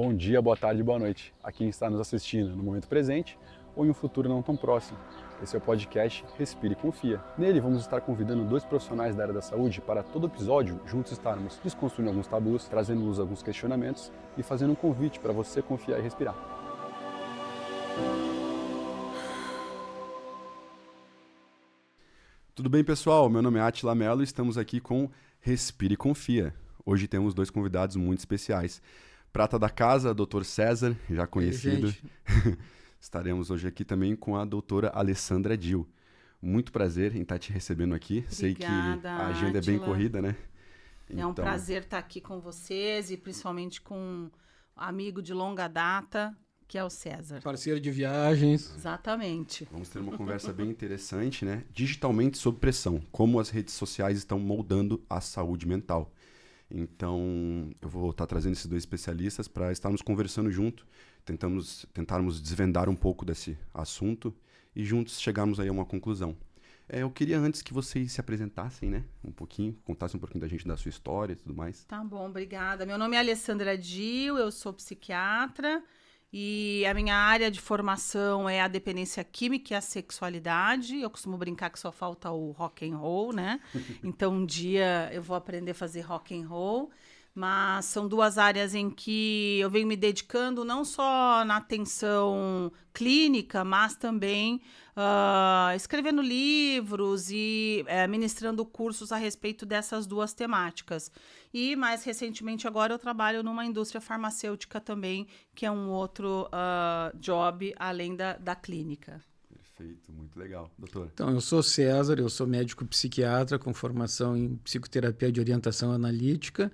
Bom dia, boa tarde, boa noite a quem está nos assistindo no momento presente ou em um futuro não tão próximo. Esse é o podcast Respire e Confia. Nele vamos estar convidando 2 profissionais da área da saúde para todo episódio juntos estarmos desconstruindo alguns tabus, trazendo luz a alguns questionamentos e fazendo um convite para você confiar e respirar. Tudo bem, pessoal? Meu nome é Atila Mello e estamos aqui com Respire e Confia. Hoje temos 2 convidados muito especiais. Prata da casa, Dr. César, já conhecido. Estaremos hoje aqui também com a doutora Alessandra Dil. Muito prazer em estar te recebendo aqui. Obrigada, sei que a agenda é bem corrida, né? É um prazer estar aqui com vocês e principalmente com um amigo de longa data, que é o César. Parceiro de viagens. Exatamente. Vamos ter uma conversa bem interessante, né? Digitalmente sob pressão. Como as redes sociais estão moldando a saúde mental. Então, eu vou estar trazendo esses 2 especialistas para estarmos conversando junto, tentarmos desvendar um pouco desse assunto e juntos chegarmos aí a uma conclusão. Eu queria antes que vocês se apresentassem, né? Um pouquinho, contassem um pouquinho da gente, da sua história e tudo mais. Tá bom, obrigada. Meu nome é Alessandra Dil, eu sou psiquiatra e a minha área de formação é a dependência química e a sexualidade. Eu costumo brincar que só falta o rock and roll, né? Então um dia eu vou aprender a fazer rock and roll. Mas são 2 áreas em que eu venho me dedicando não só na atenção clínica, mas também escrevendo livros e ministrando cursos a respeito dessas 2 temáticas. E mais recentemente agora eu trabalho numa indústria farmacêutica também, que é um outro job além da clínica. Perfeito, muito legal. Doutor? Então, eu sou César, eu sou médico psiquiatra com formação em psicoterapia de orientação analítica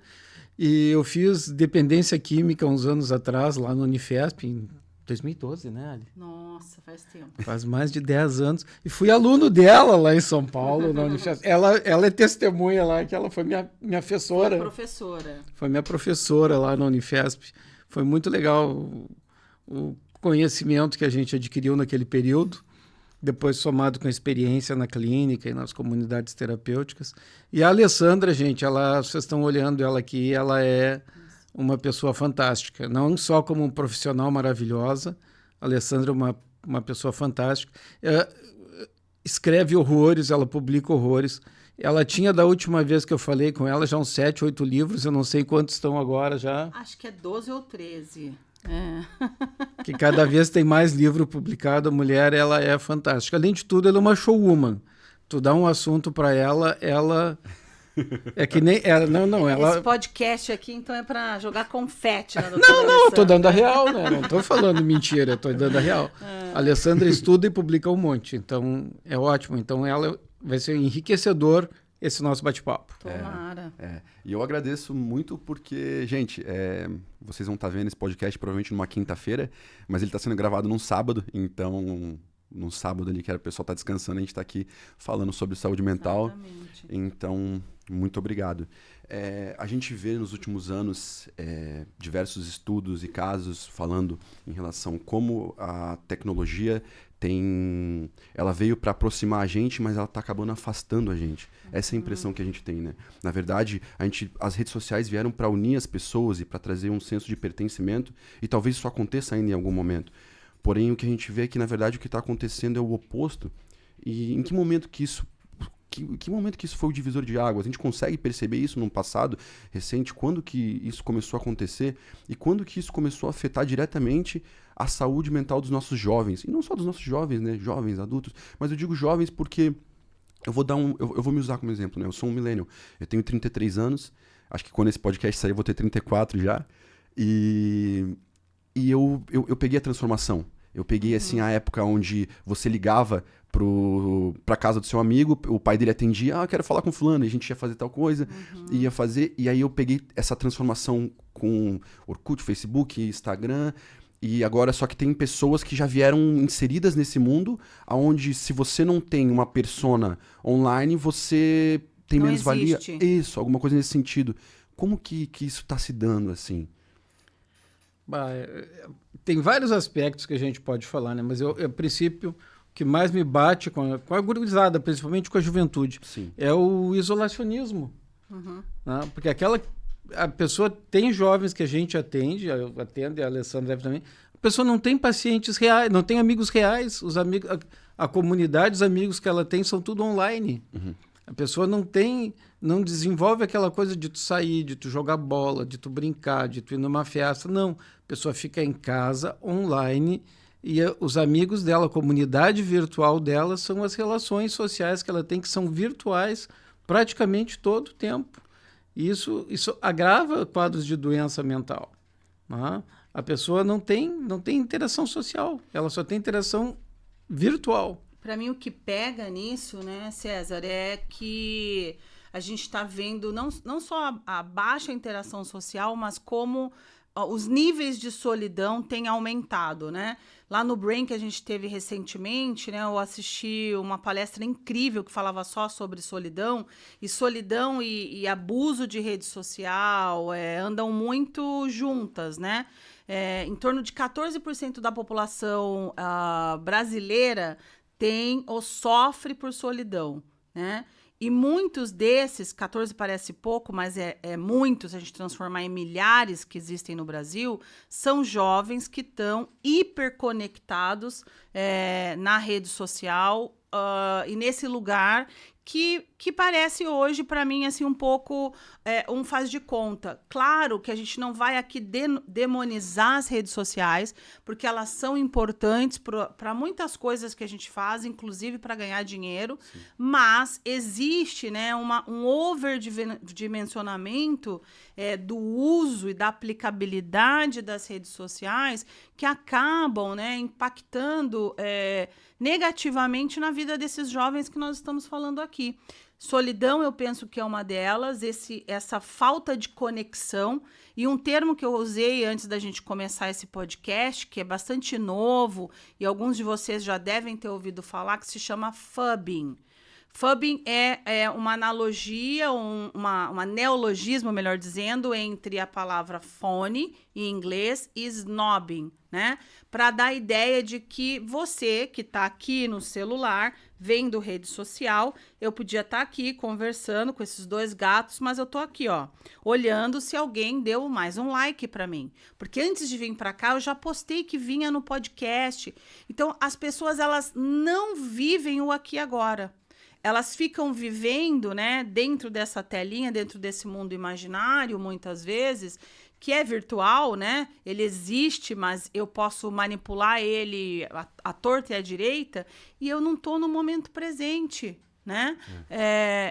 e eu fiz dependência química uns anos atrás lá no Unifesp, em 2012, né, Ali? Nossa, faz tempo. Faz mais de 10 anos. E fui aluno dela lá em São Paulo, na Unifesp. Ela é testemunha lá, que ela foi minha professora. Professora. Foi minha professora lá na Unifesp. Foi muito legal o conhecimento que a gente adquiriu naquele período. Depois somado com a experiência na clínica e nas comunidades terapêuticas. E a Alessandra, gente, vocês estão olhando ela aqui, ela é uma pessoa fantástica. Não só como um profissional maravilhosa, a Alessandra é uma pessoa fantástica. Escreve horrores, ela publica horrores. Ela tinha, da última vez que eu falei com ela, já uns 7, 8 livros, eu não sei quantos estão agora já. Acho que é 12 ou 13. Que cada vez tem mais livro publicado. A mulher, ela é fantástica. Além de tudo, ela é uma showwoman. Tu dá um assunto para ela é que nem ela, não, ela. Esse podcast aqui então é para jogar confete na doutora Não, eu tô dando a real, né? Não tô falando mentira, eu tô dando a real. A Alessandra estuda e publica um monte, então é ótimo. Então ela vai ser enriquecedor esse nosso bate-papo. Tomara. E eu agradeço muito porque, gente, vocês vão estar vendo esse podcast provavelmente numa quinta-feira, mas ele está sendo gravado num sábado, então num sábado ali que o pessoal está descansando, a gente está aqui falando sobre saúde mental. Exatamente. Então, muito obrigado. A gente vê nos últimos anos diversos estudos e casos falando em relação a como a tecnologia ela veio para aproximar a gente, mas ela está acabando afastando a gente. Essa é a impressão que a gente tem, né? Na verdade, as redes sociais vieram para unir as pessoas e para trazer um senso de pertencimento, e talvez isso aconteça ainda em algum momento. Porém, o que a gente vê é que, na verdade, o que está acontecendo é o oposto. E em que momento que isso foi o divisor de águas? A gente consegue perceber isso no passado recente? Quando que isso começou a acontecer? E quando que isso começou a afetar diretamente a saúde mental dos nossos jovens? E não só dos nossos jovens, né? Jovens, adultos. Mas eu digo jovens porque eu vou me usar como exemplo, né? Eu sou um millennial. Eu tenho 33 anos. Acho que quando esse podcast sair eu vou ter 34 já. E eu peguei a transformação. Eu peguei, assim, a época onde você ligava pra casa do seu amigo, o pai dele atendia, eu quero falar com fulano, e a gente ia fazer tal coisa, ia fazer, e aí eu peguei essa transformação com Orkut, Facebook, Instagram, e agora só que tem pessoas que já vieram inseridas nesse mundo, onde se você não tem uma persona online, você tem menos valia. Isso, alguma coisa nesse sentido. Como que isso está se dando, assim? Tem vários aspectos que a gente pode falar, né? Mas a princípio, o que mais me bate com a gurizada, principalmente com a juventude, Sim. é o isolacionismo. Uhum. Né? Porque aquela a pessoa tem jovens que a gente atende, eu atendo, e a Alessandra deve também. A pessoa não tem pacientes reais, não tem amigos reais. Os amigos, a comunidade, os amigos que ela tem são tudo online. A pessoa não desenvolve aquela coisa de tu sair, de tu jogar bola, de tu brincar, de tu ir numa festa. Não. A pessoa fica em casa, online, e os amigos dela, a comunidade virtual dela, são as relações sociais que ela tem, que são virtuais praticamente todo o tempo. E isso agrava quadros de doença mental. Né? A pessoa não tem interação social, ela só tem interação virtual. Para mim, o que pega nisso, né, César, é que a gente está vendo não só a baixa interação social, mas como os níveis de solidão têm aumentado, né? Lá no Brain, que a gente teve recentemente, né, eu assisti uma palestra incrível que falava só sobre solidão e abuso de rede social andam muito juntas, né? Em torno de 14% da população brasileira tem ou sofre por solidão, né? E muitos desses, 14 parece pouco, mas é muito, se a gente transformar em milhares que existem no Brasil, são jovens que estão hiperconectados na rede social e nesse lugar que parece hoje, para mim, assim, um pouco um faz de conta. Claro que a gente não vai aqui demonizar as redes sociais, porque elas são importantes para muitas coisas que a gente faz, inclusive para ganhar dinheiro, sim, mas existe, né, um overdimensionamento do uso e da aplicabilidade das redes sociais que acabam, né, impactando negativamente na vida desses jovens que nós estamos falando aqui. Solidão, eu penso que é uma delas, essa falta de conexão, e um termo que eu usei antes da gente começar esse podcast, que é bastante novo, e alguns de vocês já devem ter ouvido falar, que se chama fubbing. Fubbing é uma analogia, um neologismo, melhor dizendo, entre a palavra phone, em inglês, e snobbing, né? Para dar a ideia de que você, que está aqui no celular, vendo rede social, eu podia estar aqui conversando com esses dois gatos, mas eu estou aqui, ó, olhando se alguém deu mais um like para mim. Porque antes de vir para cá, eu já postei que vinha no podcast. Então, as pessoas, elas não vivem o aqui e agora. Elas ficam vivendo, né, dentro dessa telinha, dentro desse mundo imaginário, muitas vezes, que é virtual, né? Ele existe, mas eu posso manipular ele à torta e à direita, e eu não estou no momento presente, né?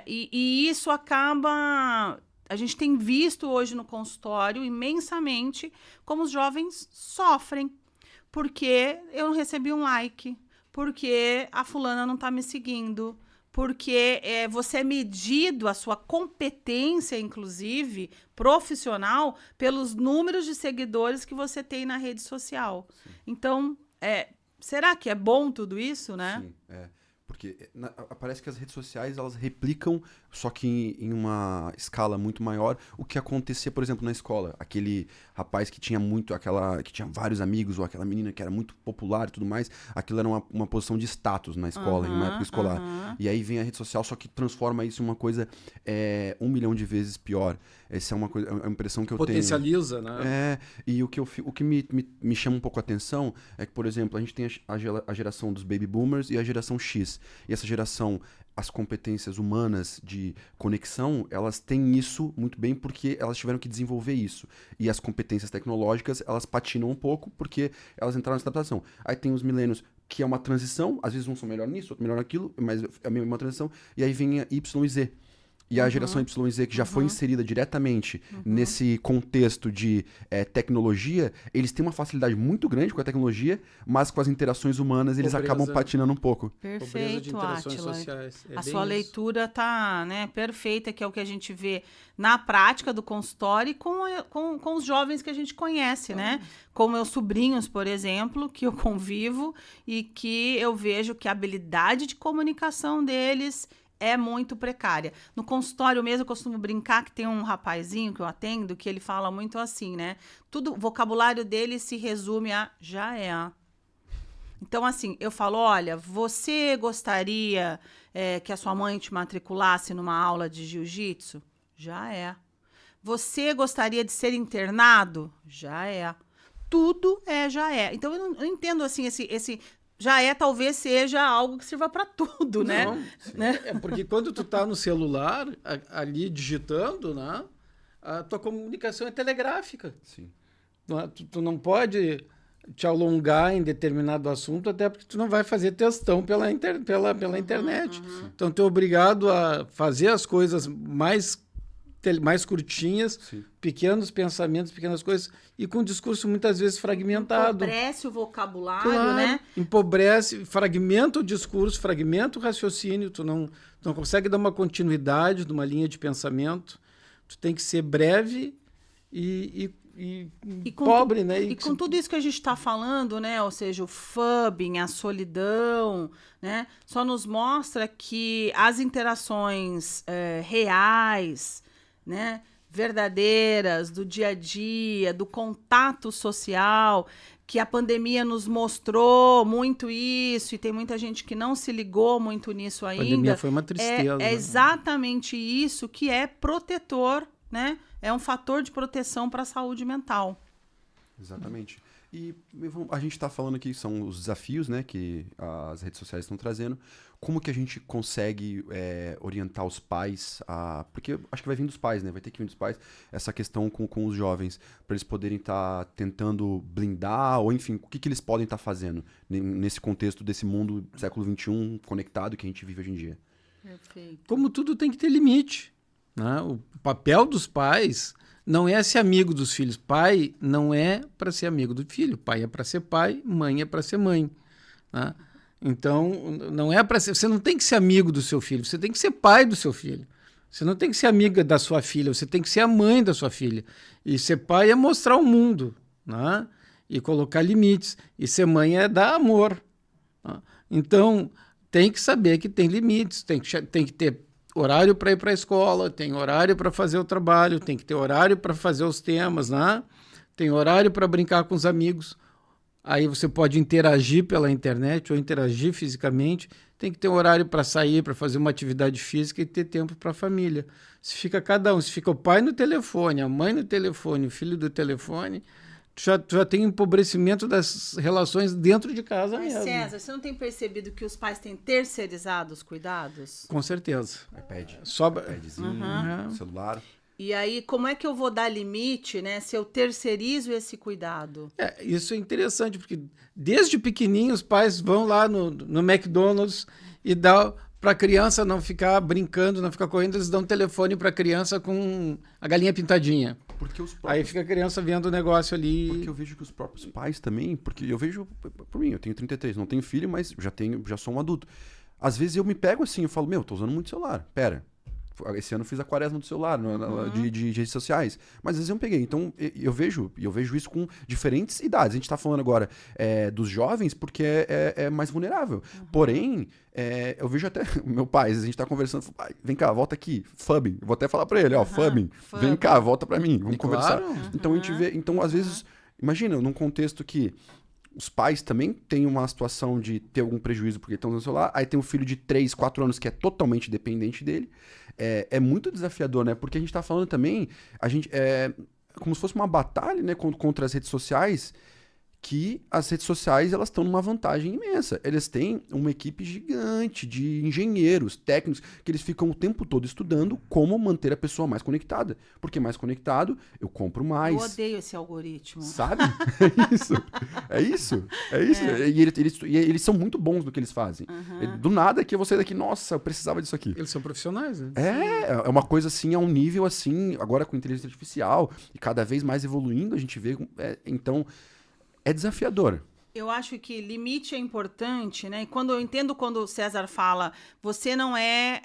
E isso acaba... A gente tem visto hoje no consultório, imensamente, como os jovens sofrem, porque eu não recebi um like, porque a fulana não está me seguindo, porque você é medido, a sua competência, inclusive, profissional, pelos números de seguidores que você tem na rede social. Sim. Então, será que é bom tudo isso, né? Sim, porque parece que as redes sociais, elas replicam, só que em uma escala muito maior, o que acontecia, por exemplo, na escola. Aquele rapaz que tinha que tinha vários amigos, ou aquela menina que era muito popular e tudo mais, aquilo era uma posição de status na escola, em uma época escolar. E aí vem a rede social, só que transforma isso em uma coisa 1 milhão de vezes pior. Essa é uma impressão que eu tenho. Potencializa, né? E o que me chama um pouco a atenção é que, por exemplo, a gente tem a geração dos baby boomers e a geração X. E essa geração, as competências humanas de conexão, elas têm isso muito bem porque elas tiveram que desenvolver isso. E as competências tecnológicas, elas patinam um pouco porque elas entraram nessa adaptação. Aí tem os milênios, que é uma transição, às vezes um são melhor nisso, outro melhor naquilo, mas é uma transição. E aí vem a Y e Z. E a geração Y e Z, que já foi inserida diretamente nesse contexto de tecnologia, eles têm uma facilidade muito grande com a tecnologia, mas com as interações humanas eles acabam patinando um pouco. Perfeito, Átila. A sua leitura tá, né, perfeita, que é o que a gente vê na prática do consultório e com os jovens que a gente conhece, né? Com meus sobrinhos, por exemplo, que eu convivo e que eu vejo que a habilidade de comunicação deles é muito precária. No consultório mesmo, eu costumo brincar que tem um rapazinho que eu atendo, que ele fala muito assim, né? O vocabulário dele se resume a já é. Então, assim, eu falo, olha, você gostaria que a sua mãe te matriculasse numa aula de jiu-jitsu? Já é. Você gostaria de ser internado? Já é. Tudo já é. Então, eu não entendo, assim, esse já é, talvez seja algo que sirva para tudo, né? Não, né? É porque quando tu tá no celular, ali digitando, né? A tua comunicação é telegráfica. Sim. Tu não pode te alongar em determinado assunto, até porque tu não vai fazer textão pela internet. Então, tu é obrigado a fazer as coisas mais curtinhas, Sim. pequenos pensamentos, pequenas coisas, e com um discurso muitas vezes fragmentado. Empobrece o vocabulário, Claro, né? empobrece, fragmenta o discurso, fragmenta o raciocínio, tu não consegue dar uma continuidade de uma linha de pensamento, tu tem que ser breve e pobre, né? E com tudo isso que a gente está falando, né? Ou seja, o fubbing, a solidão, né? Só nos mostra que as interações reais, né? Verdadeiras, do dia a dia, do contato social, que a pandemia nos mostrou muito isso, e tem muita gente que não se ligou muito nisso ainda. A pandemia foi uma tristeza. É exatamente isso que é protetor, né? É um fator de proteção para a saúde mental. Exatamente. E a gente está falando aqui, são os desafios, né, que as redes sociais estão trazendo. Como que a gente consegue orientar os pais porque acho que vai vir dos pais, né? Vai ter que vir dos pais essa questão com os jovens, para eles poderem estar tentando blindar, ou enfim, o que eles podem estar fazendo nesse contexto desse mundo do século XXI conectado que a gente vive hoje em dia. Perfeito. Como tudo tem que ter limite, né? O papel dos pais não é ser amigo dos filhos. Pai não é para ser amigo do filho. Pai é para ser pai, mãe é para ser mãe, né? Então, não é para ser. Você não tem que ser amigo do seu filho, você tem que ser pai do seu filho. Você não tem que ser amiga da sua filha, você tem que ser a mãe da sua filha. E ser pai é mostrar o mundo, né? E colocar limites. E ser mãe é dar amor, né? Então, tem que saber que tem limites, tem que ter horário para ir para a escola, tem horário para fazer o trabalho, tem que ter horário para fazer os temas, né? Tem horário para brincar com os amigos. Aí você pode interagir pela internet ou interagir fisicamente. Tem que ter horário para sair, para fazer uma atividade física e ter tempo para a família. Se fica cada um, se fica o pai no telefone, a mãe no telefone, o filho do telefone, tu já tem empobrecimento das relações dentro de casa mesmo. César, você não tem percebido que os pais têm terceirizado os cuidados? Com certeza. iPadzinho, celular. E aí, como é que eu vou dar limite, né, se eu terceirizo esse cuidado? Isso é interessante, porque desde pequenininho os pais vão lá no McDonald's e dão para a criança não ficar brincando, não ficar correndo, eles dão um telefone para a criança com a galinha pintadinha. Aí fica a criança vendo o negócio ali. Porque eu vejo que os próprios pais também, porque eu vejo, por mim, eu tenho 33, não tenho filho, mas já sou um adulto. Às vezes eu me pego assim, eu falo, tô usando muito celular, pera. Esse ano eu fiz a quaresma do celular, de redes sociais. Mas às vezes eu peguei. Então, eu vejo isso com diferentes idades. A gente tá falando agora dos jovens porque é mais vulnerável. Porém, eu vejo até meu pai, às vezes a gente tá conversando, pai, vem cá, volta aqui, fubbing. Eu vou até falar pra ele, fubbing, vem cá, volta pra mim, vamos conversar. Então a gente vê, então às vezes, imagina, num contexto que os pais também têm uma situação de ter algum prejuízo porque estão usando o celular, aí tem um filho de 3, 4 anos que é totalmente dependente dele. É muito desafiador, né? Porque a gente tá falando também, como se fosse uma batalha, né, contra as redes sociais, que as redes sociais elas estão numa vantagem imensa. Eles têm uma equipe gigante de engenheiros, técnicos, que eles ficam o tempo todo estudando como manter a pessoa mais conectada. Porque mais conectado, eu compro mais. Eu odeio esse algoritmo. Sabe? É isso. E eles são muito bons no que eles fazem. Do nada que eu vou sair daqui, nossa, eu precisava disso aqui. Eles são profissionais, né? É uma coisa assim, a um nível assim, agora com inteligência artificial, e cada vez mais evoluindo, a gente vê. Então, é desafiador. Eu acho que limite é importante, né? E eu entendo quando o César fala, você não é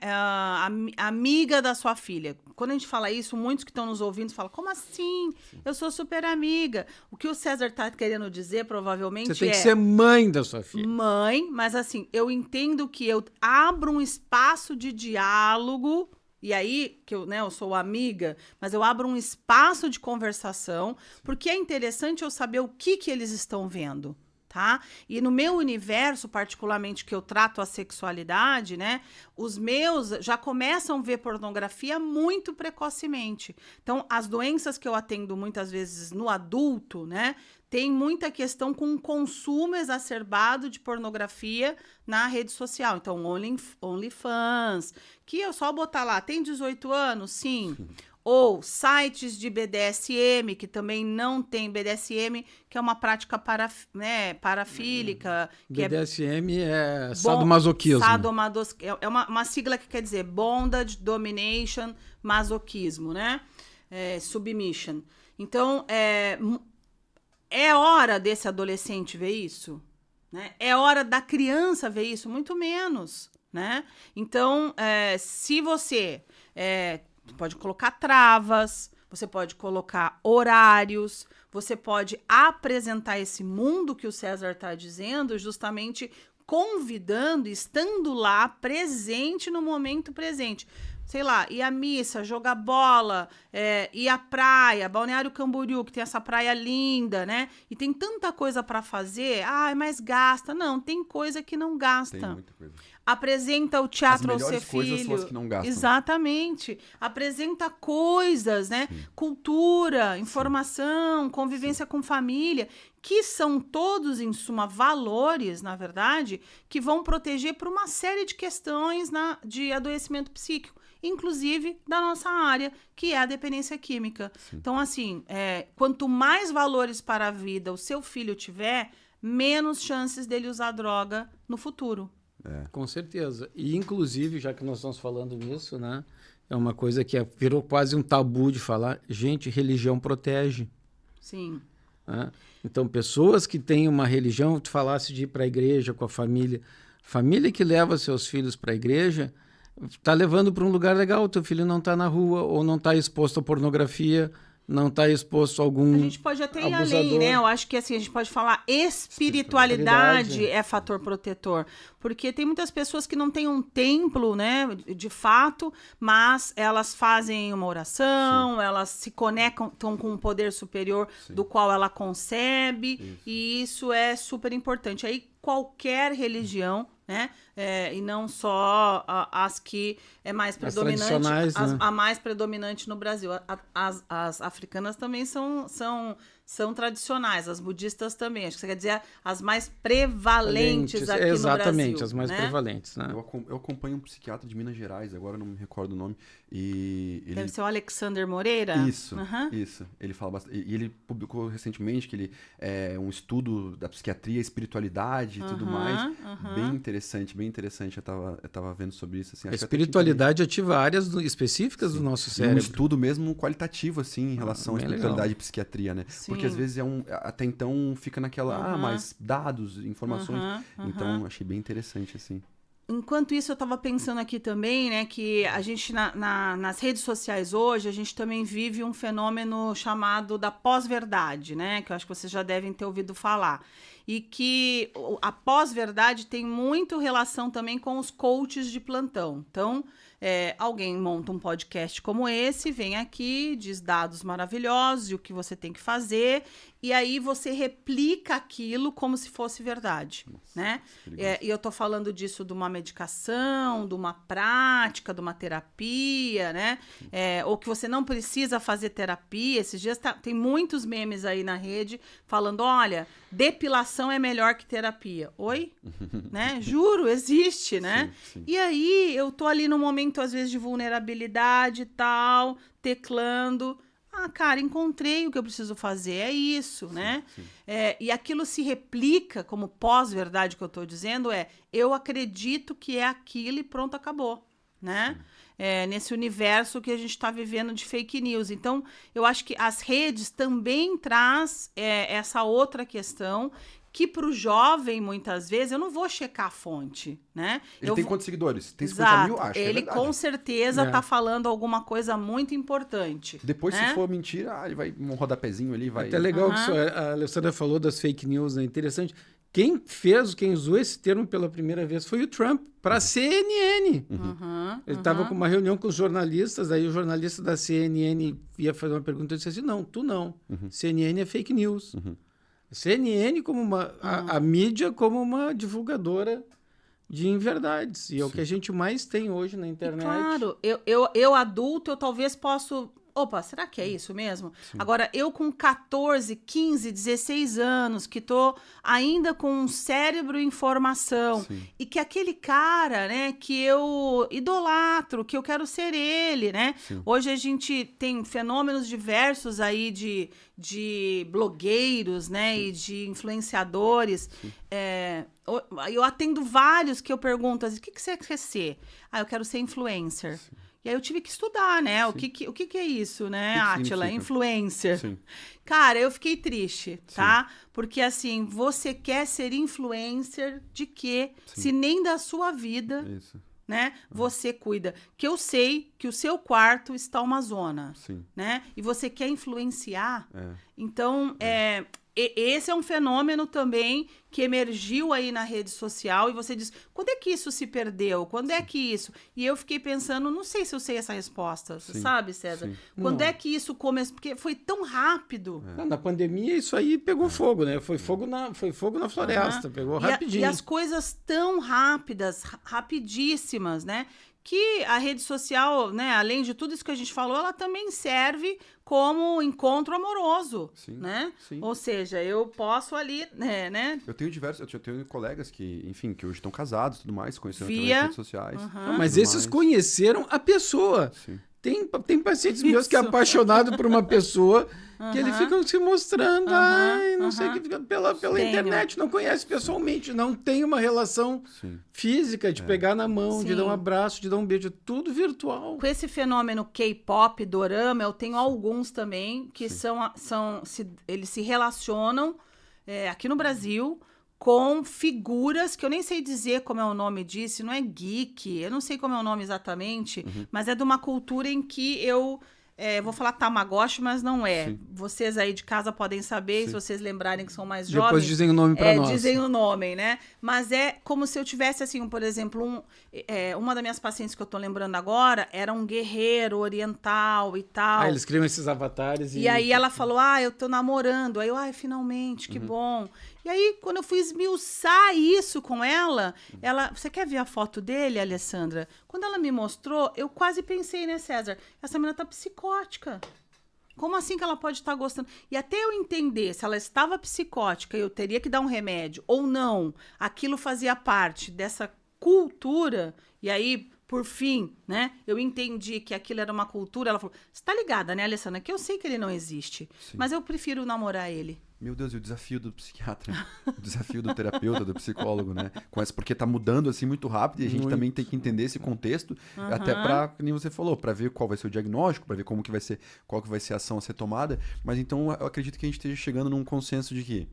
amiga da sua filha. Quando a gente fala isso, muitos que estão nos ouvindo falam, como assim? Eu sou super amiga. O que o César está querendo dizer, provavelmente, você tem que ser mãe da sua filha. Mãe, mas assim, eu entendo que eu abro um espaço de diálogo. E aí, que eu sou amiga, mas eu abro um espaço de conversação, porque é interessante eu saber o que eles estão vendo, tá? E no meu universo, particularmente, que eu trato a sexualidade, né? Os meus já começam a ver pornografia muito precocemente. Então, as doenças que eu atendo muitas vezes no adulto, né? Tem muita questão com o consumo exacerbado de pornografia na rede social. Então, OnlyFans, que é só botar lá, tem 18 anos? Sim. Ou sites de BDSM, que também não tem BDSM, que é uma prática parafílica. Que BDSM é sadomasoquismo. É uma sigla que quer dizer Bondage, Domination, Masoquismo, né? Submission. Então, é hora desse adolescente ver isso? Né? É hora da criança ver isso? Muito menos, né? Então, se você... pode colocar travas, você pode colocar horários, você pode apresentar esse mundo que o César está dizendo, justamente convidando, estando lá, presente no momento presente. Sei lá, ir à missa, jogar bola, ir à praia, Balneário Camboriú, que tem essa praia linda, né? E tem tanta coisa para fazer. Mas gasta. Não, tem coisa que não gasta. Tem muita coisa. Apresenta o teatro ao seu filho. As melhores coisas são as que não gastam. Exatamente. Apresenta coisas, né? Sim. Cultura, informação, convivência com família, que são todos, em suma, valores, na verdade, que vão proteger por uma série de questões de adoecimento psíquico, inclusive da nossa área, que é a dependência química. Sim. Então, assim, quanto mais valores para a vida o seu filho tiver, menos chances dele usar droga no futuro. Com certeza. E, inclusive, já que nós estamos falando nisso, né? É uma coisa que virou quase um tabu de falar. Gente, religião protege. Sim. Né? Então, pessoas que têm uma religião, tu falasse de ir para a igreja com a família. Família que leva seus filhos para a igreja está levando para um lugar legal. Teu filho não está na rua ou não está exposto à pornografia, não está exposto a algum abusador. A gente pode até ir além, né? Eu acho que assim, a gente pode falar espiritualidade é fator protetor. Porque tem muitas pessoas que não têm um templo, né, de fato, mas elas fazem uma oração, sim, elas se conectam com um poder superior, sim, do qual ela concebe, isso, e isso é super importante. Aí qualquer religião, né? E não só as que é mais predominante, né? A mais predominante no Brasil. As africanas também são tradicionais, as budistas também. Acho que você quer dizer as mais prevalentes aqui no Brasil. Exatamente, as mais prevalentes. Né? Eu acompanho um psiquiatra de Minas Gerais, agora não me recordo o nome. E ele... Deve ser o Alexander Moreira? Isso. Ele fala bastante. E ele publicou recentemente que ele é um estudo da psiquiatria, espiritualidade e tudo mais. Bem interessante. Eu tava vendo sobre isso. Assim, a espiritualidade ativa áreas específicas, sim, do nosso cérebro. Um estudo mesmo qualitativo, assim, em relação à espiritualidade legal. E psiquiatria, né? Sim. Porque às vezes até então fica naquela, mais dados, informações. Então, achei bem interessante, assim. Enquanto isso, eu estava pensando aqui também, né, que a gente, nas redes sociais hoje, a gente também vive um fenômeno chamado da pós-verdade, né, que eu acho que vocês já devem ter ouvido falar. E que a pós-verdade tem muito relação também com os coaches de plantão. Então, alguém monta um podcast como esse, vem aqui, diz dados maravilhosos e o que você tem que fazer, e aí você replica aquilo como se fosse verdade. Nossa, né? E eu tô falando disso de uma medicação, de uma prática, de uma terapia, né? Ou que você não precisa fazer terapia. Esses dias tem muitos memes aí na rede falando, olha, depilação é melhor que terapia. Oi? Né? Juro, existe, né? Sim. E aí eu tô ali no momento, às vezes, de vulnerabilidade e tal, teclando. Cara, encontrei o que eu preciso fazer, é isso, sim, né? Sim. E aquilo se replica como pós-verdade que eu tô dizendo, eu acredito que é aquilo e pronto, acabou, né? Nesse universo que a gente está vivendo de fake news. Então, eu acho que as redes também traz essa outra questão que para o jovem, muitas vezes, eu não vou checar a fonte, né? Ele tem quantos seguidores? Tem 50 mil? Acho ele que é com certeza está falando alguma coisa muito importante. Depois, né? Se for mentira, ele vai um rodapézinho ali. Vai... Até legal que a Alessandra falou das fake news, né? Interessante. Quem usou esse termo pela primeira vez foi o Trump, para a CNN. Ele estava com uma reunião com os jornalistas, aí o jornalista da CNN ia fazer uma pergunta e disse assim, não, tu não. CNN é fake news. CNN como a mídia como uma divulgadora de inverdades. E é o que a gente mais tem hoje na internet. E claro, eu adulto, eu talvez possa... Opa, será que é isso mesmo? Sim. Agora, eu com 14, 15, 16 anos, que tô ainda com um cérebro em formação, sim, e que aquele cara, né, que eu idolatro, que eu quero ser ele, né? Sim. Hoje a gente tem fenômenos diversos aí de blogueiros, né, sim, e de influenciadores. Eu atendo vários que eu pergunto, o que você quer ser? Eu quero ser influencer. Sim. E aí eu tive que estudar, né? O que é isso, né, Átila? Influencer. Sim. Cara, eu fiquei triste, tá? Sim. Porque, assim, você quer ser influencer de quê? Sim. Se nem da sua vida, isso, né, você cuida. Que eu sei que o seu quarto está uma zona, sim, né? E você quer influenciar. Então, esse é um fenômeno também que emergiu aí na rede social e você diz, quando é que isso se perdeu? Quando sim, é que isso? E eu fiquei pensando, não sei se eu sei essa resposta, você sabe, César? Sim. Quando é que isso começou? Porque foi tão rápido. Na pandemia isso aí pegou fogo, né? Foi fogo na floresta, pegou rapidinho. E as coisas tão rápidas, rapidíssimas, né? Que a rede social, né, além de tudo isso que a gente falou, ela também serve como encontro amoroso, sim, né? Sim. Ou seja, eu posso ali, né? Eu tenho colegas que, enfim, que hoje estão casados e tudo mais, conheceram através das redes sociais. Mas esses conheceram a pessoa. Sim. Tem pacientes meus que é apaixonado por uma pessoa que eles ficam se mostrando, não sei o que, fica pela internet, não conhece pessoalmente, não tem uma relação física de pegar na mão, de dar um abraço, de dar um beijo, tudo virtual. Com esse fenômeno K-pop, dorama, eu tenho alguns também que eles se relacionam aqui no Brasil com figuras que eu nem sei dizer como é o nome disso, não é geek, eu não sei como é o nome exatamente, mas é de uma cultura em que eu vou falar Tamagotchi, mas não é. Sim. Vocês aí de casa podem saber, sim, se vocês lembrarem que são mais jovens. Depois dizem o nome para nós. Dizem o nome, né? Mas é como se eu tivesse, assim, por exemplo, uma das minhas pacientes que eu tô lembrando agora era um guerreiro oriental e tal. Eles criam esses avatares. E aí ela falou, eu tô namorando. Aí eu, finalmente, que bom. E aí, quando eu fui esmiuçar isso com ela, você quer ver a foto dele, Alessandra? Quando ela me mostrou, eu quase pensei, né, César? Essa menina tá psicótica. Como assim que ela pode estar gostando? E até eu entender se ela estava psicótica e eu teria que dar um remédio ou não, aquilo fazia parte dessa cultura. E aí, por fim, né, eu entendi que aquilo era uma cultura. Ela falou, você tá ligada, né, Alessandra? Que eu sei que ele não existe, sim, mas eu prefiro namorar ele. Meu Deus, e o desafio do psiquiatra, o desafio do terapeuta, do psicólogo, né? Porque tá mudando assim muito rápido e a gente também tem que entender esse contexto, até para, como você falou, para ver qual vai ser o diagnóstico, para ver qual que vai ser a ação a ser tomada. Mas então eu acredito que a gente esteja chegando num consenso de que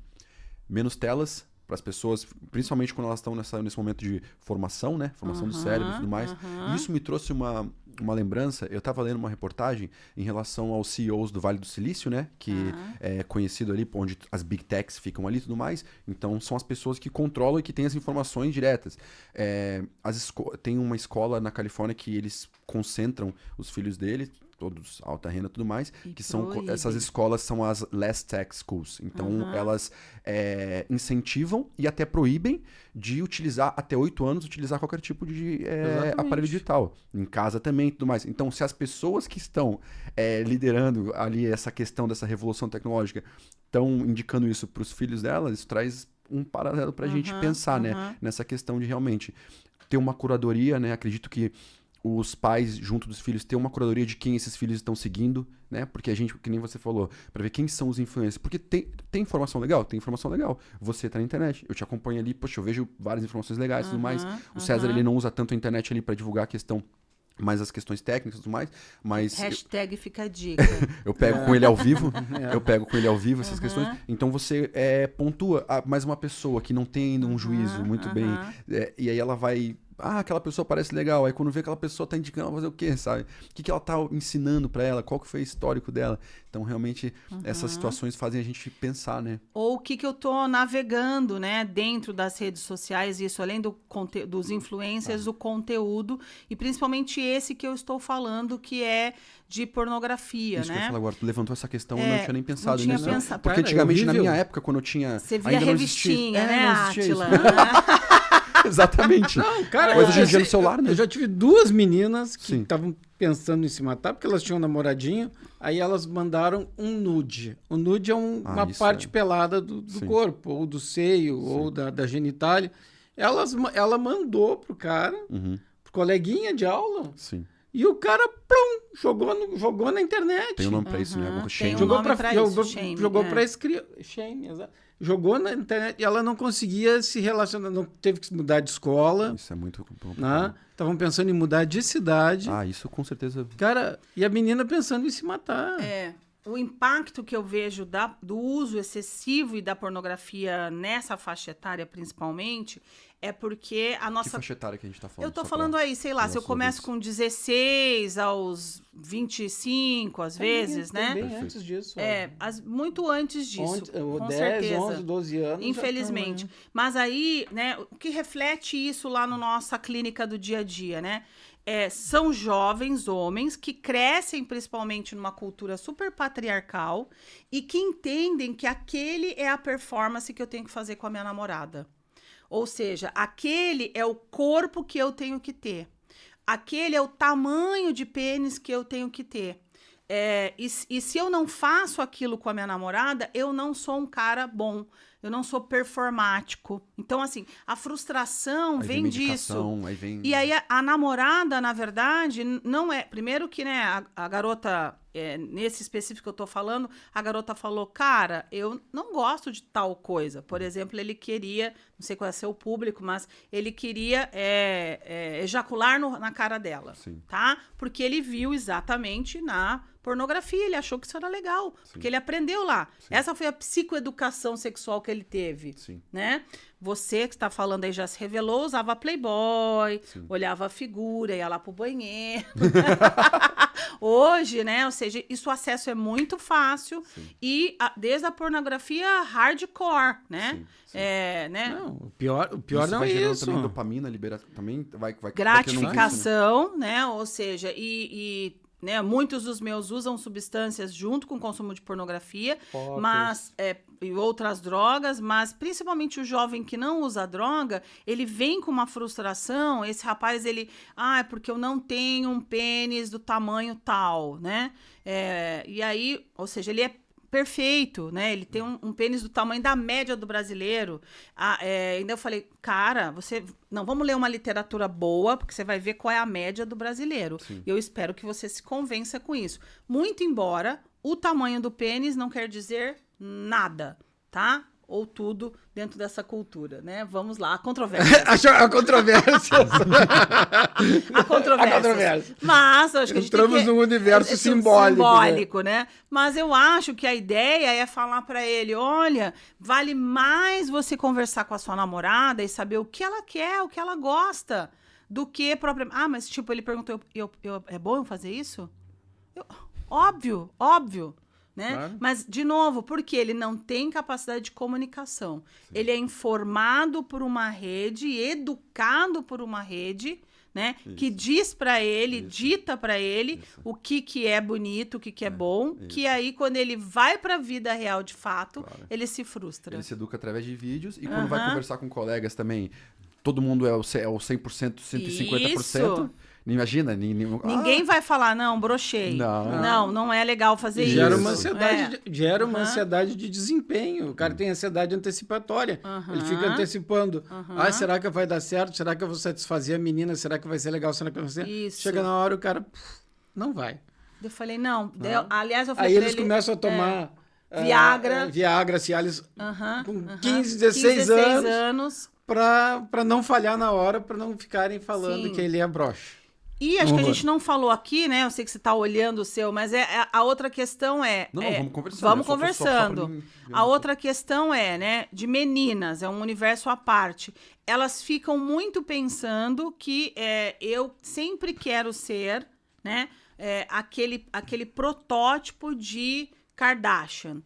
menos telas para as pessoas, principalmente quando elas estão nesse momento de formação, né? Formação do cérebro e tudo mais. E isso me trouxe uma lembrança. Eu estava lendo uma reportagem em relação aos CEOs do Vale do Silício, né? Que é conhecido ali, onde as Big Techs ficam ali e tudo mais. Então, são as pessoas que controlam e que têm as informações diretas. Tem uma escola na Califórnia que eles concentram os filhos deles, todos alta renda e tudo mais, essas escolas são as Less Tech Schools. Então, elas incentivam e até proíbem de utilizar, até 8 anos, utilizar qualquer tipo de aparelho digital. Em casa também e tudo mais. Então, se as pessoas que estão liderando ali essa questão dessa revolução tecnológica estão indicando isso para os filhos delas, isso traz um paralelo para a gente pensar, né? Nessa questão de realmente ter uma curadoria, né? Acredito que os pais, junto dos filhos, ter uma curadoria de quem esses filhos estão seguindo, né? Porque a gente, que nem você falou, para ver quem são os influencers. Porque tem informação legal? Tem informação legal. Você tá na internet, eu te acompanho ali, poxa, eu vejo várias informações legais e tudo mais. O César, ele não usa tanto a internet ali para divulgar a questão, mais as questões técnicas e tudo mais, mas... Hashtag fica a dica. Eu pego com ele ao vivo, essas questões. Então você pontua mais uma pessoa que não tem ainda um juízo muito bem, e aí ela vai aquela pessoa parece legal. Aí quando vê aquela pessoa tá indicando ela fazer o quê, sabe? O que ela tá ensinando pra ela? Qual que foi o histórico dela? Então, realmente, essas situações fazem a gente pensar, né? Ou o que eu tô navegando, né, dentro das redes sociais, isso além dos influencers, o conteúdo, e principalmente esse que eu estou falando, que é de pornografia, Isso né? que eu ia falar agora, tu levantou essa questão, eu não tinha nem pensado não tinha nisso. pensado. Porque Cara, antigamente, na horrível. minha época, quando eu tinha... Você via ainda não revistinha, existia, né, não existia isso. Átila? Exatamente. Não, cara, Mas hoje em dia no celular, né? Eu já tive 2 meninas que Sim. estavam pensando em se matar porque elas tinham um namoradinho, aí elas mandaram um nude. O nude é uma isso parte é. pelada do Sim. corpo, ou do seio, ou da genitália. Ela mandou pro cara, pro coleguinha de aula, Sim. e o cara, plum, jogou na internet. Tem um nome pra isso, né? Alguma coisa Tem um shame. nome pra isso, shame, jogou é. pra shame, exato. Jogou na internet e ela não conseguia se relacionar, não teve que mudar de escola, Isso é muito complicado. né? Estavam pensando em mudar de cidade. Isso com certeza... Cara, e a menina pensando em se matar. O impacto que eu vejo do uso excessivo e da pornografia nessa faixa etária, principalmente, é porque a Que nossa... faixa etária que a gente tá falando? Eu tô só falando pra- aí, sei lá, pra se eu nossos começo ouvintes? com 16 aos 25, às vezes, né? Bem Perfeito. antes disso. Muito antes disso, com 10, certeza. 11, 12 anos. já Infelizmente. tão, né? Mas aí, né, o que reflete isso lá na nossa clínica do dia a dia, né? São jovens homens que crescem principalmente numa cultura super patriarcal e que entendem que aquele é a performance que eu tenho que fazer com a minha namorada. Ou seja, aquele é o corpo que eu tenho que ter. Aquele é o tamanho de pênis que eu tenho que ter. E se eu não faço aquilo com a minha namorada, eu não sou um cara bom. Eu não sou performático. Então, assim, a frustração Aí vem medicação, disso. aí vem... E aí a namorada, na verdade, não é... Primeiro que, né, a garota, nesse específico que eu tô falando, a garota falou, cara, eu não gosto de tal coisa. Por exemplo, ele queria, não sei qual é seu público, mas ele queria ejacular na cara dela, Sim. tá? Porque ele viu exatamente na pornografia, ele achou que isso era legal, porque ele aprendeu lá. Sim. Essa foi a psicoeducação sexual que ele teve, Sim. né? Você que está falando aí já se revelou, usava Playboy, Sim. olhava a figura, ia lá pro banheiro. Hoje, né? Ou seja, isso o acesso é muito fácil. Sim. E desde a pornografia hardcore, né? Sim, sim. Né? Não, o pior Isso não vai é gerando isso. também dopamina, libera... Também vai criando um vício, né? Gratificação, né? Ou seja, né, muitos dos meus usam substâncias junto com o consumo de pornografia, Focus. mas e outras drogas, mas principalmente o jovem que não usa droga, ele vem com uma frustração. Esse rapaz, ele, é porque eu não tenho um pênis do tamanho tal, né? E aí, ou seja, ele é perfeito, né? Ele tem um pênis do tamanho da média do brasileiro. Ainda eu falei, cara, vamos ler uma literatura boa, porque você vai ver qual é a média do brasileiro. Sim. Eu espero que você se convença com isso. Muito embora o tamanho do pênis não quer dizer nada, tá? Ou tudo dentro dessa cultura, né? Vamos lá, a controvérsia. A controvérsia. A controvérsia. Mas eu acho que a gente Entramos tem que... num universo simbólico, simbólico, né? Mas eu acho que a ideia é falar pra ele, olha, vale mais você conversar com a sua namorada e saber o que ela quer, o que ela gosta, do que propriamente... mas tipo, ele perguntou, é bom eu fazer isso? Óbvio. Né? Claro. Mas, de novo, porque ele não tem capacidade de comunicação. Sim. Ele é informado por uma rede, educado por uma rede, né? Que diz para ele, dita para ele o que é bonito, o que é bom, que aí, quando ele vai para a vida real de fato, ele se frustra. Ele se educa através de vídeos e quando vai conversar com colegas também, todo mundo é o 100%, 150%. Isso. Imagina, ninguém vai falar, não, brochei. Não é legal fazer isso. Gera uma ansiedade de desempenho. O cara tem ansiedade antecipatória. Ele fica antecipando. Será que vai dar certo? Será que eu vou satisfazer a menina? Será que vai ser legal? Será que vai ser? Isso. Chega na hora, o cara não vai. Eu falei, não. Aliás, eu falei aí eles começam a tomar Viagra, Cialis com 15, 16 anos. Para não falhar na hora, para não ficarem falando que ele é broxa. E acho que a gente não falou aqui, né? Eu sei que você está olhando o seu, mas a outra questão é... Não, vamos conversando. Vamos conversando. A outra questão né, de meninas, é um universo à parte. Elas ficam muito pensando que eu sempre quero ser, né, aquele protótipo de Kardashian.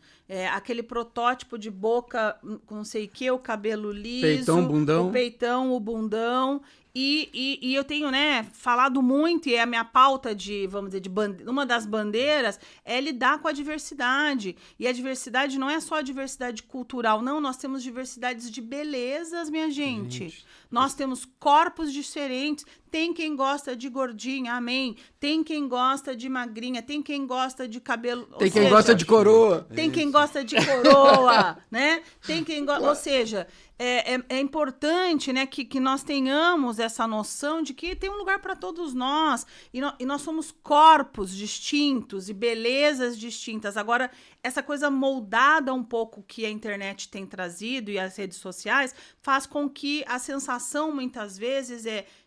Aquele protótipo de boca com não sei o que, o cabelo liso, peitão, bundão. o peitão, o bundão. E eu tenho, né, falado muito, e é a minha pauta de, vamos dizer, uma das bandeiras é lidar com a diversidade. E a diversidade não é só a diversidade cultural, não, nós temos diversidades de belezas, minha gente. Nós temos corpos diferentes. Tem quem gosta de gordinha, amém. Tem quem gosta de magrinha, tem quem gosta de cabelo... Tem quem gosta de coroa. Tem quem gosta de coroa, né? Tem quem gosta... Ou seja... É importante, né, que nós tenhamos essa noção de que tem um lugar para todos nós e nós somos corpos distintos e belezas distintas. Agora, essa coisa moldada um pouco que a internet tem trazido e as redes sociais faz com que a sensação, muitas vezes,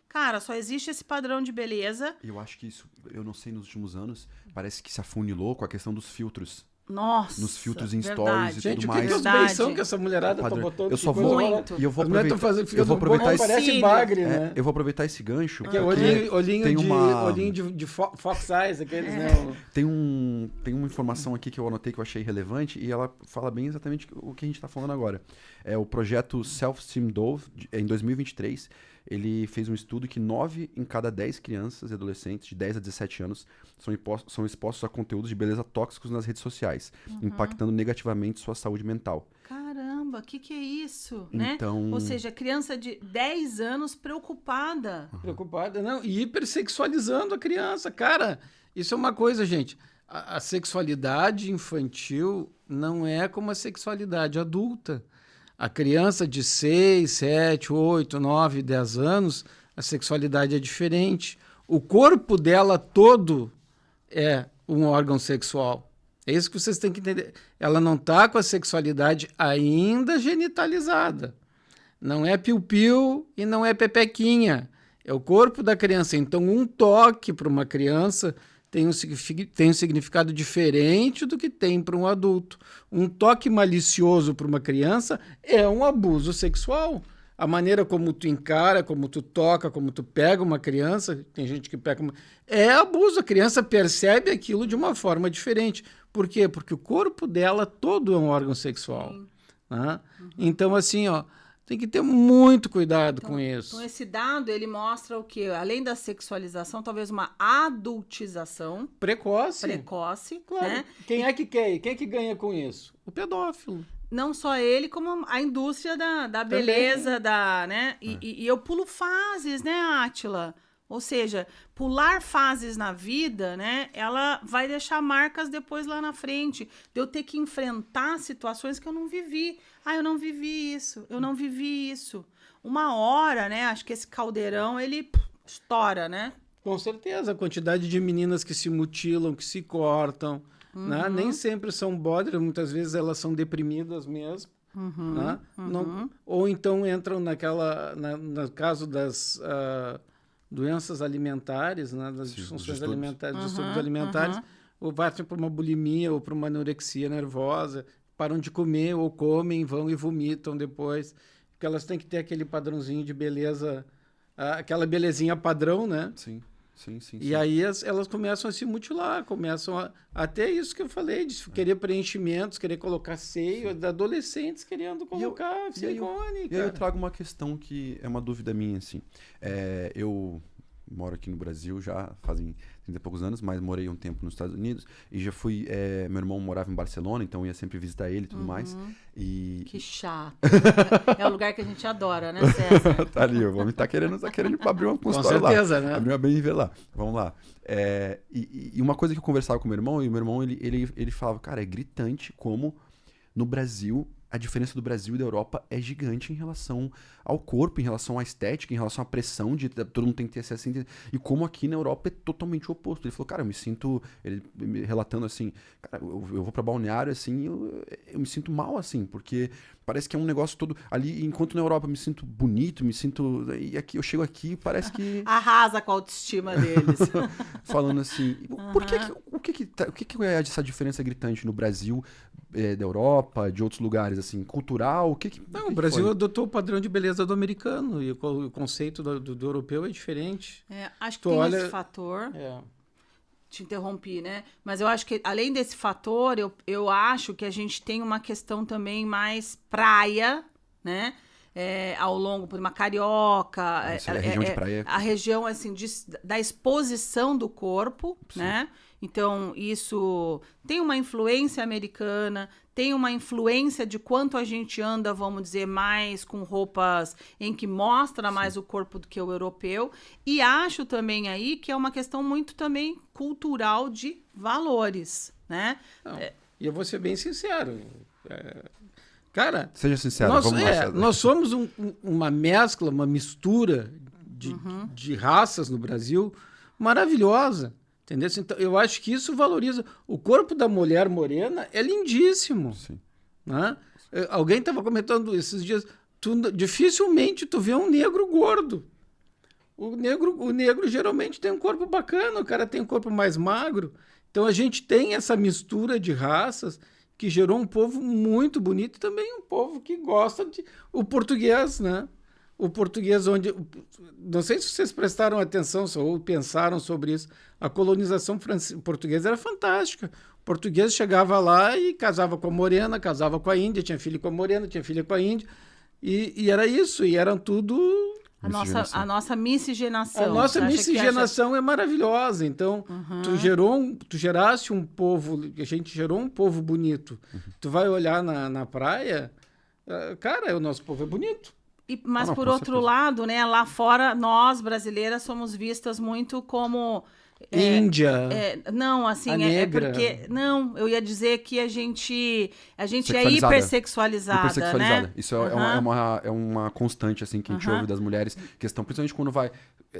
cara, só existe esse padrão de beleza. Eu acho que isso, eu não sei, nos últimos anos, parece que se afunilou com a questão dos filtros. Nossa, nos filtros em verdade. stories e Gente, tudo o que mais. que os beição que essa mulherada tá botando? Eu só vou... Muito. E eu vou aproveitar esse... Parece bagre, né? Eu vou aproveitar esse gancho. Porque olhinho de Fox Eyes, aqueles, né? Tem uma informação aqui que eu anotei que eu achei relevante e ela fala bem exatamente o que a gente está falando agora. É o projeto Self-Esteem Dove, em 2023, ele fez um estudo que 9 em cada 10 crianças e adolescentes de 10 a 17 anos são expostos a conteúdos de beleza tóxicos nas redes sociais, impactando negativamente sua saúde mental. Caramba, o que é isso? Então... Né? Ou seja, criança de 10 anos preocupada. Preocupada, não. E hipersexualizando a criança. Cara, isso é uma coisa, gente. A sexualidade infantil não é como a sexualidade adulta. A criança de 6, 7, 8, 9, 10 anos, a sexualidade é diferente. O corpo dela todo é um órgão sexual. É isso que vocês têm que entender. Ela não está com a sexualidade ainda genitalizada. Não é piu-piu e não é pepequinha. É o corpo da criança. Então, um toque para uma criança tem um significado diferente do que tem para um adulto. Um toque malicioso para uma criança é um abuso sexual. A maneira como tu encara, como tu toca, como tu pega uma criança, tem gente que pega é abuso. A criança percebe aquilo de uma forma diferente. Por quê? Porque o corpo dela todo é um órgão sexual. Né? Então, assim, tem que ter muito cuidado com isso. Então, esse dado, ele mostra o quê? Além da sexualização, talvez uma adultização. Precoce. Claro. Né? Quem é que quer? Quem é que ganha com isso? O pedófilo. Não só ele, como a indústria da beleza, né? E eu pulo fases, né, Átila? Ou seja, pular fases na vida, né? Ela vai deixar marcas depois lá na frente. De eu ter que enfrentar situações que eu não vivi. Eu não vivi isso. Uma hora, né? Acho que esse caldeirão, ele estoura, né? Com certeza. A quantidade de meninas que se mutilam, que se cortam, né? Nem sempre são bódias, muitas vezes elas são deprimidas mesmo. Né? Não, ou então entram no caso das... doenças alimentares, né, das disfunções alimentares, distúrbios alimentares, ou partem para uma bulimia ou para uma anorexia nervosa, param de comer ou comem, vão e vomitam depois, porque elas têm que ter aquele padrãozinho de beleza, aquela belezinha padrão, né? Sim. E aí elas começam a se mutilar, começam até isso que eu falei, de querer preenchimentos, querer colocar seio, adolescentes querendo colocar silicone. E aí eu trago uma questão que é uma dúvida minha, assim. Eu moro aqui no Brasil já fazem 30 e poucos anos, mas morei um tempo nos Estados Unidos e já fui... meu irmão morava em Barcelona, então eu ia sempre visitar ele e tudo mais. Que chato. É o lugar que a gente adora, né, César? Tá ali, o homem tá querendo abrir uma consultória lá. Com certeza, né? Abrir uma BNV lá. Vamos lá. E uma coisa que eu conversava com o meu irmão, e o meu irmão, ele falava, cara, é gritante como no Brasil a diferença do Brasil e da Europa é gigante em relação ao corpo, em relação à estética, em relação à pressão de todo mundo tem que ter essa síntese. E como aqui na Europa é totalmente o oposto. Ele falou, cara, eu me sinto... Ele me relatando assim, cara, eu vou pra Balneário, assim, eu me sinto mal, assim, porque parece que é um negócio todo... Ali, enquanto na Europa eu me sinto bonito, me sinto... E aqui eu chego aqui, parece que... Arrasa com a autoestima deles. Falando assim, o que é essa diferença gritante no Brasil, da Europa, de outros lugares, assim, cultural? Não, o Brasil adotou o padrão de beleza do americano e o conceito do europeu é diferente. Acho que tem esse fator. Te interrompi, né? Mas eu acho que, além desse fator, eu acho que a gente tem uma questão também mais praia, né? Ao longo, por uma carioca. A região de praia. A região, assim, da exposição do corpo, sim, né? Então, isso tem uma influência americana, tem uma influência de quanto a gente anda, vamos dizer, mais com roupas em que mostra mais o corpo do que o europeu. E acho também aí que é uma questão muito também cultural de valores, né? Não, e eu vou ser bem sincero. Cara, seja sincero, nós somos uma mescla, uma mistura de raças no Brasil maravilhosa. Entendeu? Então, eu acho que isso valoriza. O corpo da mulher morena é lindíssimo. Sim. Né? Alguém estava comentando esses dias, dificilmente tu vê um negro gordo. O negro geralmente tem um corpo bacana, o cara tem um corpo mais magro. Então a gente tem essa mistura de raças que gerou um povo muito bonito e também um povo que gosta de... O português, né? O português onde... Não sei se vocês prestaram atenção ou pensaram sobre isso. A colonização portuguesa era fantástica. O português chegava lá e casava com a morena, casava com a índia, tinha filho com a morena, tinha filha com a índia. E era isso. E eram tudo... A nossa miscigenação. A nossa miscigenação é maravilhosa. Então, tu geraste um povo... A gente gerou um povo bonito. Tu vai olhar na praia... Cara, o nosso povo é bonito. Mas, por outro lado, né, lá fora, nós, brasileiras, somos vistas muito como... Índia. Não, assim, negra. porque... Não, eu ia dizer que a gente é hipersexualizada, né? Isso é uma constante, assim, que a gente ouve das mulheres. Questão, principalmente quando vai...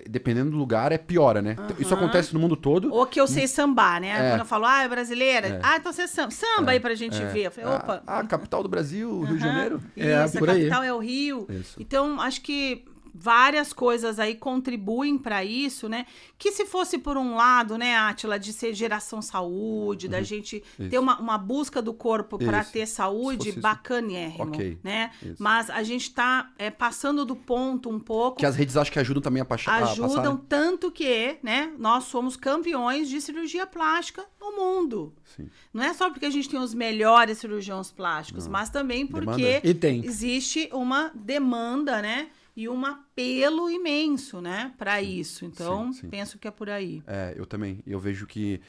Dependendo do lugar, piora, né? Isso acontece no mundo todo. Ou que eu sei sambar, né? Quando eu falo, é brasileira. Então você samba aí pra gente ver. Eu falei, opa. A capital do Brasil, Rio de Janeiro. Isso, por a aí. capital é o Rio. Isso. Então, acho que várias coisas aí contribuem para isso, né? Que se fosse por um lado, né, Átila, de ser geração saúde, da gente ter uma busca do corpo para ter saúde, bacanérrimo, né? Isso. Mas a gente tá passando do ponto um pouco... Que as redes acho que ajudam também a passar. Ajudam tanto que, né, nós somos campeões de cirurgia plástica no mundo. Sim. Não é só porque a gente tem os melhores cirurgiões plásticos, mas também porque existe uma demanda, né? E um apelo imenso, né, para isso. Então, penso que é por aí. Eu também. Eu vejo que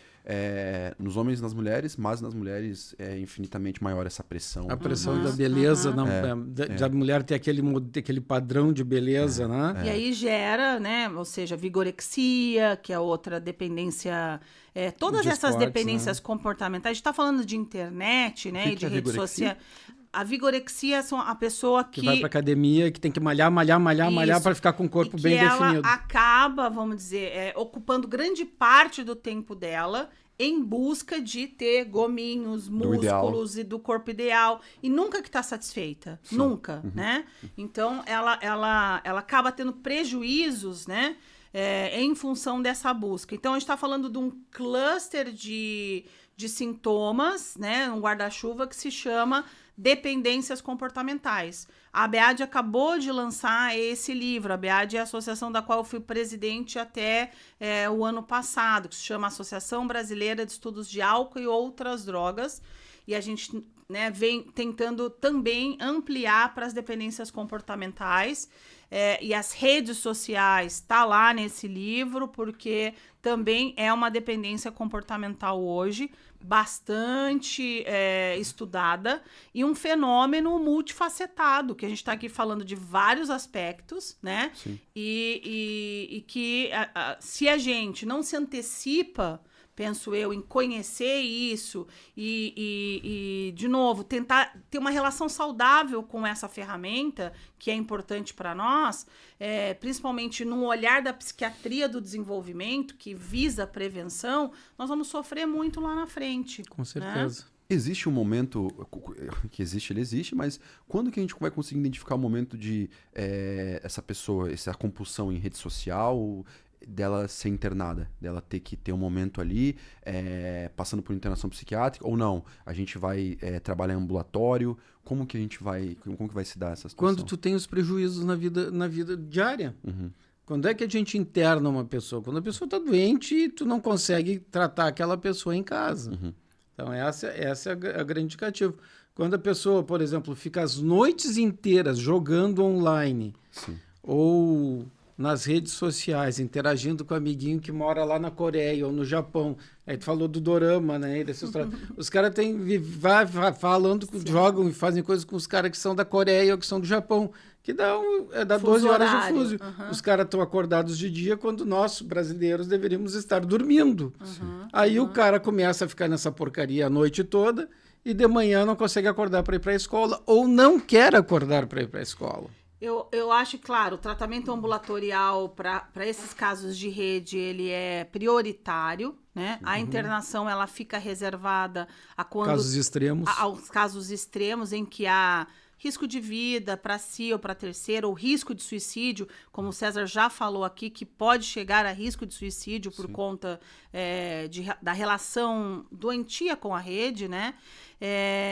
nos homens e nas mulheres, mas nas mulheres é infinitamente maior essa pressão. A pressão da beleza, da mulher ter aquele padrão de beleza, né? E aí gera, né, ou seja, vigorexia, que é outra dependência... todas essas dependências comportamentais. A gente está falando de internet, né, e de rede social. A vigorexia é a pessoa que vai para academia, que tem que malhar para ficar com o corpo bem definido. Ela acaba, vamos dizer, ocupando grande parte do tempo dela em busca de ter gominhos, músculos e do corpo ideal. E nunca que está satisfeita. Sim. Nunca, né? Então, ela acaba tendo prejuízos, né? Em função dessa busca. Então, a gente está falando de um cluster de sintomas, né? Um guarda-chuva que se chama... Dependências comportamentais. A BEAD acabou de lançar esse livro. A BEAD é a associação da qual eu fui presidente até o ano passado, que se chama Associação Brasileira de Estudos de Álcool e Outras Drogas. E a gente, né, vem tentando também ampliar para as dependências comportamentais. E as redes sociais está lá nesse livro, porque também é uma dependência comportamental hoje, bastante estudada, e um fenômeno multifacetado, que a gente está aqui falando de vários aspectos, né? Sim. E que se a gente não se antecipa penso eu, em conhecer isso e, de novo, tentar ter uma relação saudável com essa ferramenta, que é importante para nós, principalmente no olhar da psiquiatria do desenvolvimento, que visa a prevenção, nós vamos sofrer muito lá na frente. Com certeza. Né? Existe um momento, que existe, ele existe, mas quando que a gente vai conseguir identificar o momento de essa pessoa, essa compulsão em rede social, dela ser internada, dela ter que ter um momento ali, passando por internação psiquiátrica, ou não? A gente vai trabalhar em ambulatório? Como que vai se dar essa situação? Quando tu tem os prejuízos na vida diária. Quando é que a gente interna uma pessoa? Quando a pessoa está doente e tu não consegue tratar aquela pessoa em casa. Então, essa é a grande indicativa. Quando a pessoa, por exemplo, fica as noites inteiras jogando online, Sim. ou nas redes sociais, interagindo com o amiguinho que mora lá na Coreia ou no Japão. Aí tu falou do dorama, né? Os caras falando, jogam e fazem coisas com os caras que são da Coreia ou que são do Japão, que dá 12 horas de fuso. Os caras estão acordados de dia quando nós, brasileiros, deveríamos estar dormindo. Aí o cara começa a ficar nessa porcaria a noite toda e de manhã não consegue acordar para ir para a escola ou não quer acordar para ir para a escola. Eu acho, claro, o tratamento ambulatorial para esses casos de rede, ele é prioritário, né? A internação, ela fica reservada a quando... Casos extremos. Aos casos extremos em que há risco de vida para si ou para terceiro, ou risco de suicídio, como o César já falou aqui, que pode chegar a risco de suicídio por conta da relação doentia com a rede, né?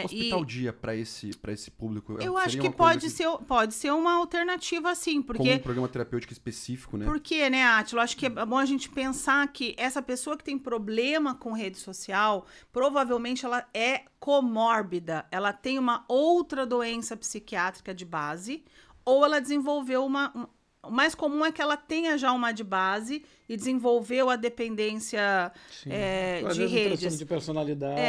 Hospital dia para esse público. Eu acho que pode ser uma alternativa, sim, porque como um programa terapêutico específico, né? Porque, né, Átila, acho que é bom a gente pensar que essa pessoa que tem problema com rede social, provavelmente ela é comórbida, ela tem uma outra doença psiquiátrica de base, ou ela desenvolveu o mais comum é que ela tenha já uma de base e desenvolveu a dependência de redes. De personalidade.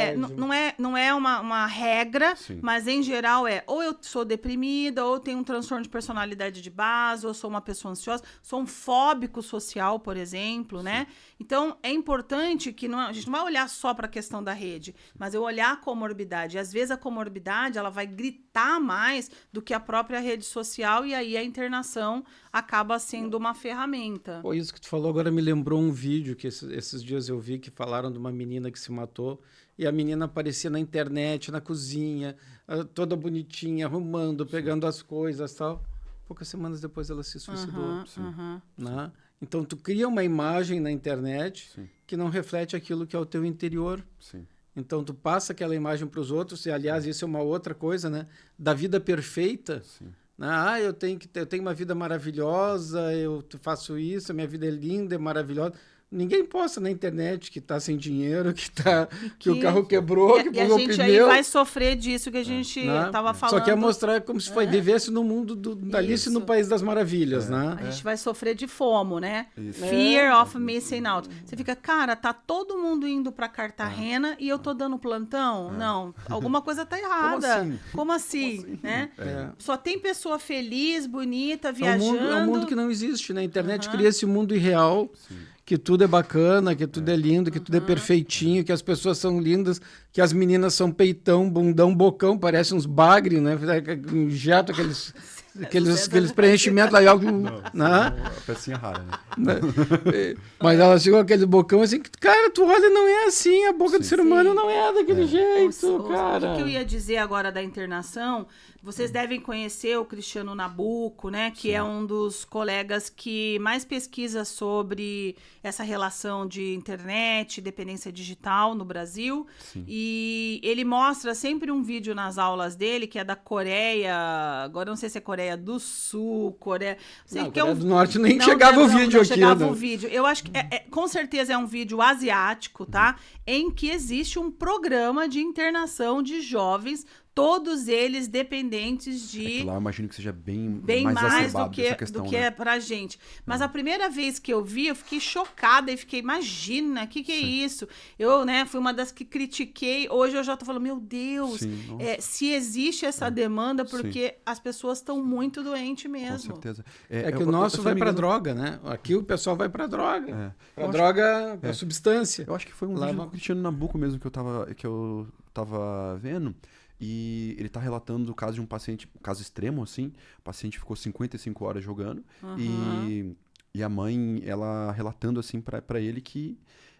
Não é uma regra, Sim. mas em geral ou eu sou deprimida, ou tenho um transtorno de personalidade de base, ou sou uma pessoa ansiosa, sou um fóbico social, por exemplo, né? Então, é importante que a gente não vai olhar só para a questão da rede, mas eu olhar a comorbidade. E, às vezes, a comorbidade, ela vai gritar mais do que a própria rede social, e aí a internação acaba sendo uma ferramenta. Pô, isso que tu falou agora me lembrou um vídeo que esses dias eu vi, que falaram de uma menina que se matou, e a menina aparecia na internet, na cozinha, toda bonitinha, arrumando, pegando as coisas e tal. Poucas semanas depois ela se suicidou. Né? Então tu cria uma imagem na internet que não reflete aquilo que é o teu interior. Sim. Então tu passa aquela imagem para os outros, e aliás isso é uma outra coisa, né? Da vida perfeita. Sim. Eu tenho uma vida maravilhosa, eu faço isso, a minha vida é linda, é maravilhosa. Ninguém posta na internet que tá sem dinheiro, que o carro quebrou, que pulou o pneu. E a gente aí vai sofrer disso que a gente estava falando. Só quer mostrar como se vivesse no mundo da Alice no País das Maravilhas, né? A gente vai sofrer de FOMO, né? Isso. Fear of missing out. Você fica, cara, tá todo mundo indo pra Cartagena e eu tô dando plantão? Não, alguma coisa tá errada. Como assim? Né? Só tem pessoa feliz, bonita, viajando. É um mundo que não existe, né? A internet cria esse mundo irreal. Que tudo é bacana, que tudo é lindo, que tudo é perfeitinho, que as pessoas são lindas, que as meninas são peitão, bundão, bocão, parecem uns bagre, né? Injeta aqueles preenchimentos lá. A pecinha rara, né? Mas elas ficam com aquele bocão assim, que, cara, tu olha, não é assim, a boca do ser humano não é daquele jeito, cara. O que eu ia dizer agora da internação, vocês devem conhecer o Cristiano Nabuco, né? Que é um dos colegas que mais pesquisa sobre essa relação de internet, dependência digital no Brasil. Sim. E ele mostra sempre um vídeo nas aulas dele, que é da Coreia, agora não sei se é Coreia do Sul, Coreia... Coreia do Norte nem chegava o vídeo aqui. Chegava o vídeo. Eu acho que, com certeza, é um vídeo asiático, tá? Em que existe um programa de internação de jovens todos eles dependentes de... Lá eu imagino que seja bem mais exacerbado do que, essa questão, do que né? é pra gente. Mas a primeira vez que eu vi, eu fiquei chocada e fiquei, imagina, o que é isso? Eu, né, fui uma das que critiquei. Hoje eu já tô falando, meu Deus, Sim, se existe essa demanda, porque as pessoas estão muito doentes mesmo. Com certeza. É que o nosso vai pra droga, né? Aqui o pessoal vai pra droga. Pra droga, pra substância. Eu acho que foi um vídeo do Cristiano Nabuco mesmo que eu tava vendo. E ele tá relatando o caso de um paciente, um caso extremo, assim. O paciente ficou 55 horas jogando. E a mãe, ela relatando, assim, pra ele que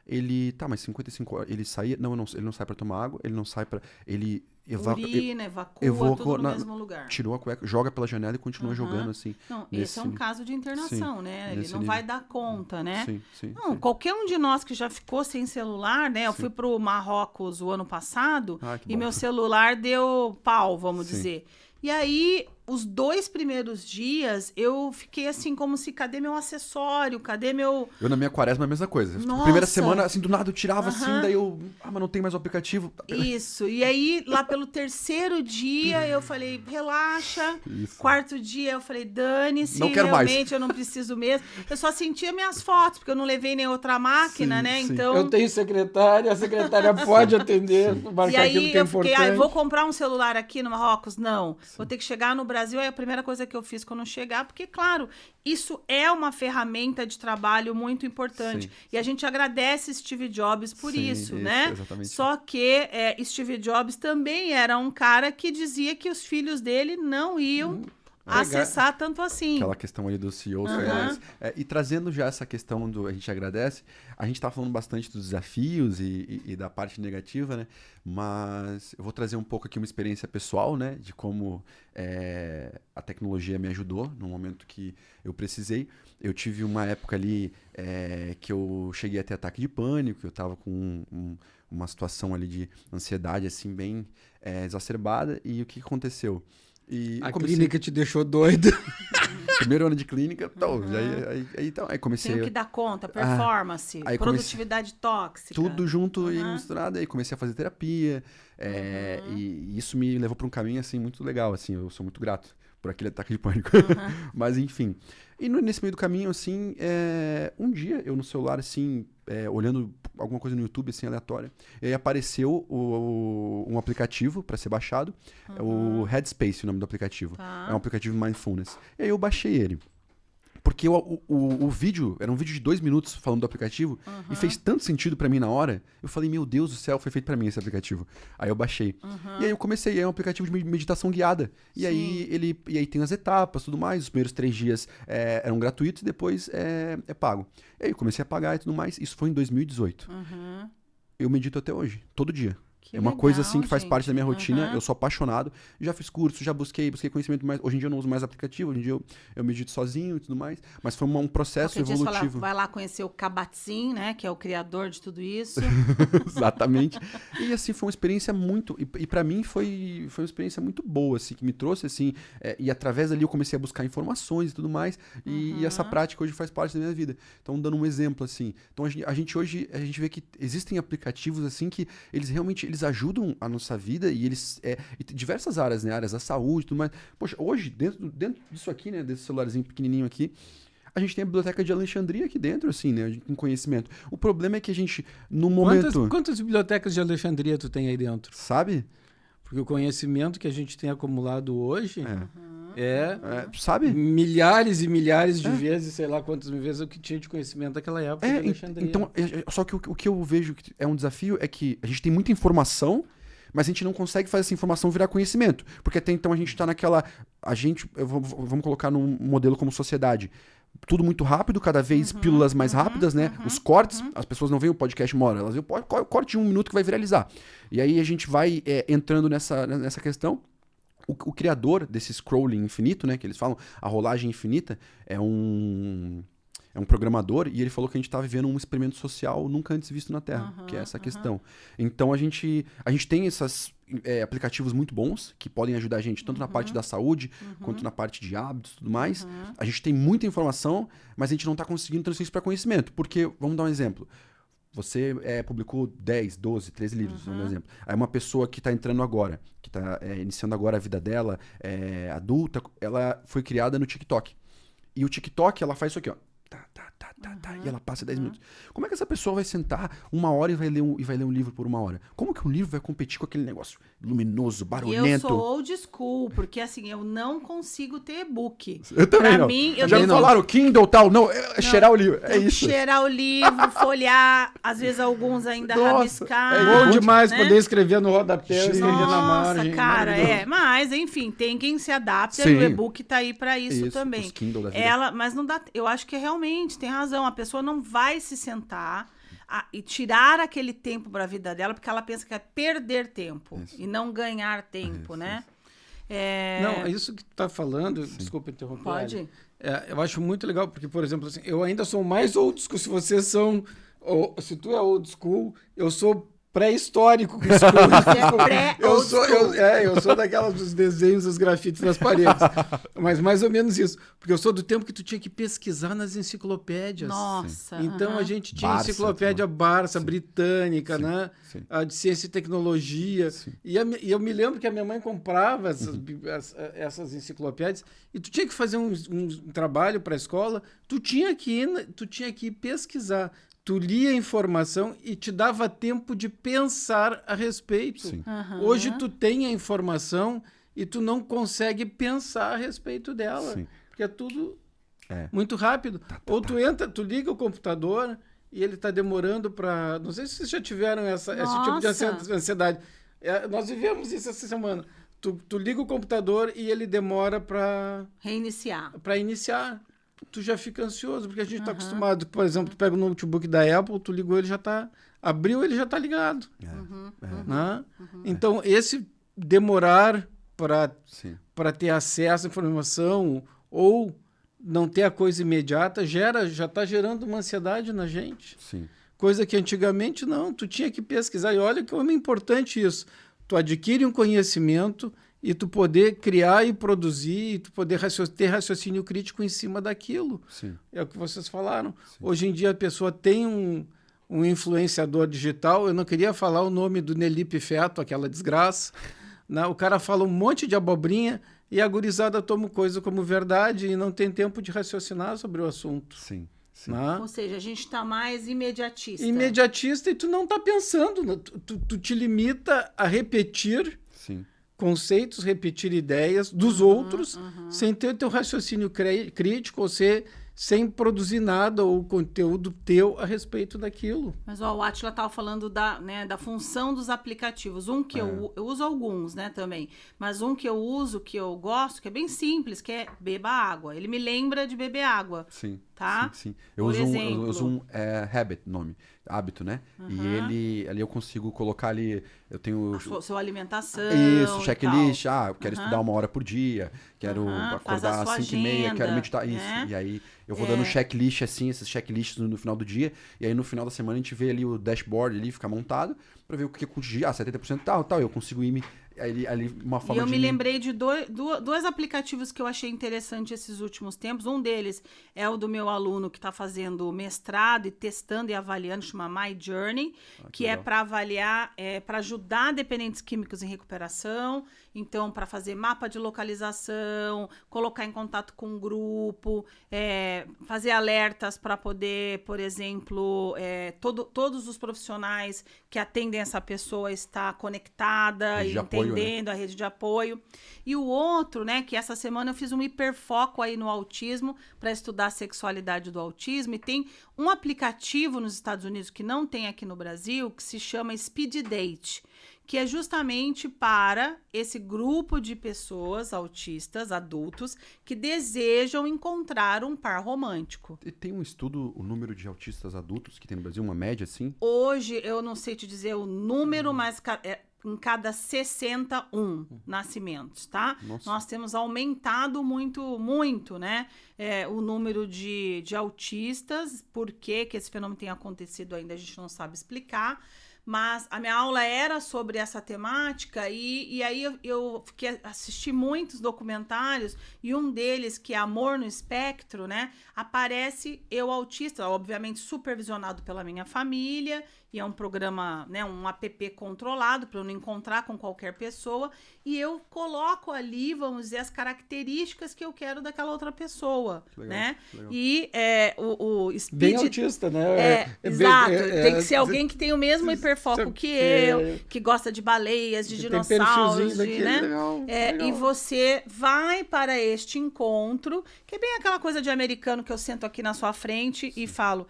ele... Tá, mas 55 horas... Ele saía... Não, ele não sai pra tomar água. Ele não sai pra... Ele... Urina, evacua, tudo no mesmo lugar. Tirou a cueca, joga pela janela e continua jogando, assim. Não, esse é um caso de internação, né? Ele não vai dar conta, né? Sim. Qualquer um de nós que já ficou sem celular, né? Eu fui pro Marrocos o ano passado e meu celular deu pau, vamos dizer. E aí, os 2 primeiros dias, eu fiquei assim, como se, cadê meu acessório? Cadê meu... Eu na minha quaresma a mesma coisa. Nossa. Primeira semana, assim, do nada eu tirava, assim, daí eu... mas não tem mais o aplicativo. Isso. E aí, lá pelo 3º dia, eu falei, relaxa. Isso. 4º dia, eu falei, dane-se. Não quero realmente, mais. eu não preciso mesmo. Eu só sentia minhas fotos, porque eu não levei nem outra máquina, né? sim. Então... Eu tenho secretária, a secretária pode atender, marcar E aí aquilo que é eu fiquei, importante. vou comprar um celular aqui no Marrocos? Não. Vou ter que chegar no Brasil, é a primeira coisa que eu fiz quando eu chegar, porque, claro, isso é uma ferramenta de trabalho muito importante. E a gente agradece Steve Jobs por isso, né? Exatamente. Só que Steve Jobs também era um cara que dizia que os filhos dele não iam acessar tanto assim. Aquela questão ali do CEO. E trazendo já essa questão do a gente agradece, a gente tá falando bastante dos desafios e da parte negativa, né? Mas eu vou trazer um pouco aqui uma experiência pessoal, né? De como a tecnologia me ajudou no momento que eu precisei. Eu tive uma época ali que eu cheguei a ter ataque de pânico, eu tava com uma situação ali de ansiedade, assim, bem exacerbada. E o que aconteceu? E a clínica te deixou doido. Primeiro ano de clínica, então, aí comecei... Tem que dar conta, performance, produtividade tóxica. Tudo junto e misturado, aí comecei a fazer terapia, e isso me levou para um caminho, assim, muito legal, assim, eu sou muito grato por aquele ataque de pânico. Mas, enfim. E nesse meio do caminho, assim, um dia eu no celular, assim, olhando alguma coisa no YouTube, assim, aleatória, e aí apareceu um aplicativo para ser baixado, é o Headspace, o nome do aplicativo. É um aplicativo de mindfulness. E aí eu baixei ele. Porque o vídeo, era um vídeo de 2 minutos falando do aplicativo, e fez tanto sentido pra mim na hora, eu falei, meu Deus do céu, foi feito pra mim esse aplicativo. Aí eu baixei. E aí eu comecei, é um aplicativo de meditação guiada. E aí tem as etapas, tudo mais, os primeiros 3 dias eram gratuitos, depois é pago. E aí eu comecei a pagar e tudo mais, isso foi em 2018. Eu medito até hoje, todo dia. Que uma legal, coisa assim que faz gente. parte da minha rotina. Eu sou apaixonado. Já fiz curso, já busquei conhecimento mais. Hoje em dia eu não uso mais aplicativo, hoje em dia eu medito sozinho e tudo mais. Mas foi um processo evolutivo. Vai lá conhecer o Kabat-Zinn, né? Que é o criador de tudo isso. Exatamente. E assim, foi uma experiência muito... E para mim foi uma experiência muito boa, assim, que me trouxe, assim... e através dali eu comecei a buscar informações e tudo mais. E essa prática hoje faz parte da minha vida. Então, dando um exemplo, assim... Então, a gente hoje vê que existem aplicativos, assim, que eles realmente... Eles ajudam a nossa vida e eles... e diversas áreas, né? Áreas da saúde e tudo mais. Poxa, hoje, dentro disso aqui, né? Desse celularzinho pequenininho aqui, a gente tem a biblioteca de Alexandria aqui dentro, assim, né? Com conhecimento. O problema é que a gente, no momento... Quantas bibliotecas de Alexandria tu tem aí dentro? Sabe? Porque o conhecimento que a gente tem acumulado hoje sabe? Milhares e milhares de vezes, sei lá quantas vezes o que tinha de conhecimento naquela época de Alexandria. Então, só que o que eu vejo que é um desafio é que a gente tem muita informação, mas a gente não consegue fazer essa informação virar conhecimento. Porque até então a gente está naquela... vamos colocar num modelo como sociedade. Tudo muito rápido, cada vez pílulas mais rápidas, né? Os cortes, as pessoas não veem o podcast uma hora, elas veem o corte de 1 minuto que vai viralizar. E aí a gente vai entrando nessa questão. O criador desse scrolling infinito, né? Que eles falam, a rolagem infinita, é um programador, e ele falou que a gente está vivendo um experimento social nunca antes visto na Terra, que é essa questão. Então a gente tem esses aplicativos muito bons que podem ajudar a gente tanto na parte da saúde quanto na parte de hábitos e tudo mais. A gente tem muita informação, mas a gente não está conseguindo transferir isso para conhecimento. Porque, vamos dar um exemplo. você publicou 10, 12, 13 livros, por exemplo. Aí uma pessoa que está entrando agora, que está iniciando agora a vida dela, adulta, ela foi criada no TikTok. E o TikTok, ela faz isso aqui, ó. E ela passa 10 minutos. Como é que essa pessoa vai sentar 1 hora e vai ler um livro por 1 hora? Como que um livro vai competir com aquele negócio luminoso, barulhento? Eu sou old school, porque assim, eu não consigo ter e-book. Eu também pra não. mim, eu Já me falaram Kindle e tal. Não, cheirar o livro. É isso. Cheirar o livro, folhear, às vezes alguns ainda rabiscar. É bom demais poder escrever no rodapé, escrever na Nossa, margem. cara, mas enfim, tem quem se adapte, Sim. o e-book tá aí pra isso também. Os Kindle da vida. Mas não dá, eu acho que realmente tem razão, a pessoa não vai se sentar e tirar aquele tempo para a vida dela, porque ela pensa que é perder tempo e não ganhar tempo, né? Não, isso que tu tá falando, desculpa interromper. Pode. Eu acho muito legal, porque, por exemplo, assim, eu ainda sou mais old school, se vocês são, se tu é old school, eu sou pré-histórico. Eu sou daquelas dos desenhos, dos grafites nas paredes. Mas mais ou menos isso. Porque eu sou do tempo que tu tinha que pesquisar nas enciclopédias. Nossa. Então a gente tinha Barça, enciclopédia Barça, britânica, né? Sim. A de ciência e tecnologia. E eu me lembro que a minha mãe comprava essas enciclopédias e tu tinha que fazer um trabalho para a escola, tu tinha que ir pesquisar. Tu lia a informação e te dava tempo de pensar a respeito. Hoje tu tem a informação e tu não consegue pensar a respeito dela. Sim. Porque é tudo muito rápido. Ou tu tu liga o computador e ele está demorando para... Não sei se vocês já tiveram esse tipo de ansiedade. Nós vivemos isso essa semana. Tu liga o computador e ele demora para... iniciar. Tu já fica ansioso, porque a gente está acostumado, por exemplo, tu pega o notebook da Apple, tu ligou, ele já está... Abriu, ele já está ligado. Né? Então, esse demorar para ter acesso à informação ou não ter a coisa imediata já está gerando uma ansiedade na gente. Sim. Coisa que antigamente não, tu tinha que pesquisar. E olha como é importante isso. Tu adquire um conhecimento e tu poder criar e produzir, e tu poder ter raciocínio crítico em cima daquilo. Sim. É o que vocês falaram. Sim. Hoje em dia a pessoa tem um influenciador digital, eu não queria falar o nome do Nelipe Feto, aquela desgraça, né? O cara fala um monte de abobrinha e a gurizada toma coisa como verdade e não tem tempo de raciocinar sobre o assunto. Sim. Né? Ou seja, a gente está mais imediatista. Imediatista e tu não está pensando, tu te limita a repetir conceitos, repetir ideias dos outros, sem ter teu raciocínio crítico, ou sem produzir nada ou conteúdo teu a respeito daquilo. Mas o Átila estava falando da função dos aplicativos. Um que eu uso alguns, né, também. Mas um que eu uso, que eu gosto, que é bem simples, que é beba água. Ele me lembra de beber água. Sim. Tá? Sim. Eu uso um habit, hábito, né? E ali eu consigo colocar ali, eu tenho... Sua alimentação. Isso, checklist. Eu quero estudar 1 hora por dia, quero acordar às 5h30, quero meditar. Isso. E aí eu vou dando checklist assim, esses checklists no final do dia. E aí no final da semana a gente vê ali o dashboard ali, fica montado, pra ver o que eu consegui. 70% tal. Eu consigo ir ali uma forma E eu me lembrei de dois aplicativos que eu achei interessante esses últimos tempos. Um deles é o do meu aluno que está fazendo mestrado e testando e avaliando, chama My Journey, que é para avaliar, para ajudar dependentes químicos em recuperação. Então, para fazer mapa de localização, colocar em contato com um grupo, fazer alertas para poder, por exemplo, todos os profissionais que atendem essa pessoa estar conectada e entendendo a rede de apoio. E o outro, né, que essa semana eu fiz um hiperfoco aí no autismo para estudar a sexualidade do autismo, e tem um aplicativo nos Estados Unidos que não tem aqui no Brasil, que se chama Speed Date, que é justamente para esse grupo de pessoas autistas, adultos, que desejam encontrar um par romântico. E tem um estudo, o número de autistas adultos que tem no Brasil, uma média assim? Hoje, eu não sei te dizer o número, mas em cada 61 nascimentos, tá? Nossa. Nós temos aumentado muito, né? O número de autistas. Por que esse fenômeno tem acontecido ainda, a gente não sabe explicar. Mas a minha aula era sobre essa temática e aí eu assisti muitos documentários e um deles, que é Amor no Espectro, né? Aparece eu autista, obviamente supervisionado pela minha família, e é um programa, né, um app controlado para eu não encontrar com qualquer pessoa, e eu coloco ali, vamos dizer, as características que eu quero daquela outra pessoa, né? Legal. E o Speed... Bem autista, né? Exato. Tem que ser alguém que tem o mesmo hiperfoco que eu, que gosta de baleias, de dinossauros, né? Legal. E você vai para este encontro, que é bem aquela coisa de americano que eu sento aqui na sua frente e falo,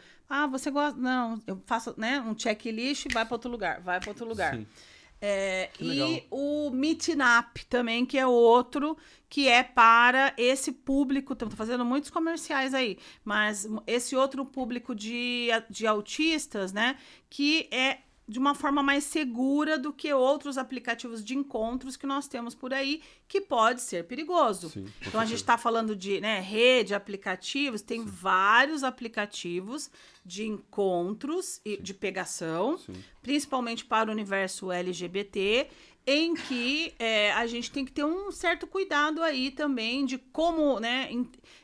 você gosta? Não, eu faço, né, um checklist e vai para outro lugar, Sim. E o Meeting Up também, que é outro, que é para esse público, estou fazendo muitos comerciais aí, mas esse outro público de autistas, né, que é de uma forma mais segura do que outros aplicativos de encontros que nós temos por aí, que pode ser perigoso. Sim, então, a gente está falando de, né, rede, aplicativos, tem Sim. vários aplicativos de encontros e de pegação, Sim. principalmente para o universo LGBT, em que a gente tem que ter um certo cuidado aí também de como, né,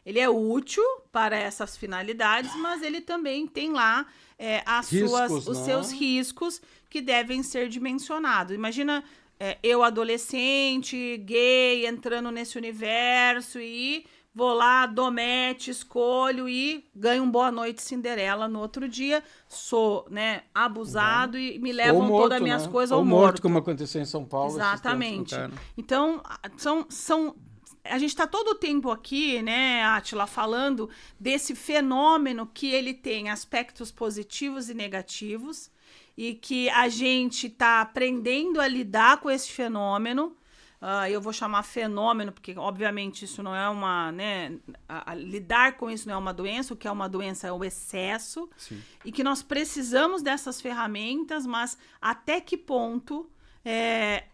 ele é útil para essas finalidades, mas ele também tem lá os seus riscos que devem ser dimensionados. Imagina eu, adolescente, gay, entrando nesse universo e vou lá, dou match, escolho e ganho um Boa Noite Cinderela no outro dia, sou, né, abusado e me levam todas as minhas coisas ou morto. Como aconteceu em São Paulo. Exatamente. Então, a gente está todo o tempo aqui, né, Átila, falando desse fenômeno que ele tem aspectos positivos e negativos e que a gente está aprendendo a lidar com esse fenômeno. Eu vou chamar fenômeno, porque, obviamente, isso não é uma, né, lidar com isso não é uma doença, o que é uma doença é o excesso. Sim. E que nós precisamos dessas ferramentas, mas até que ponto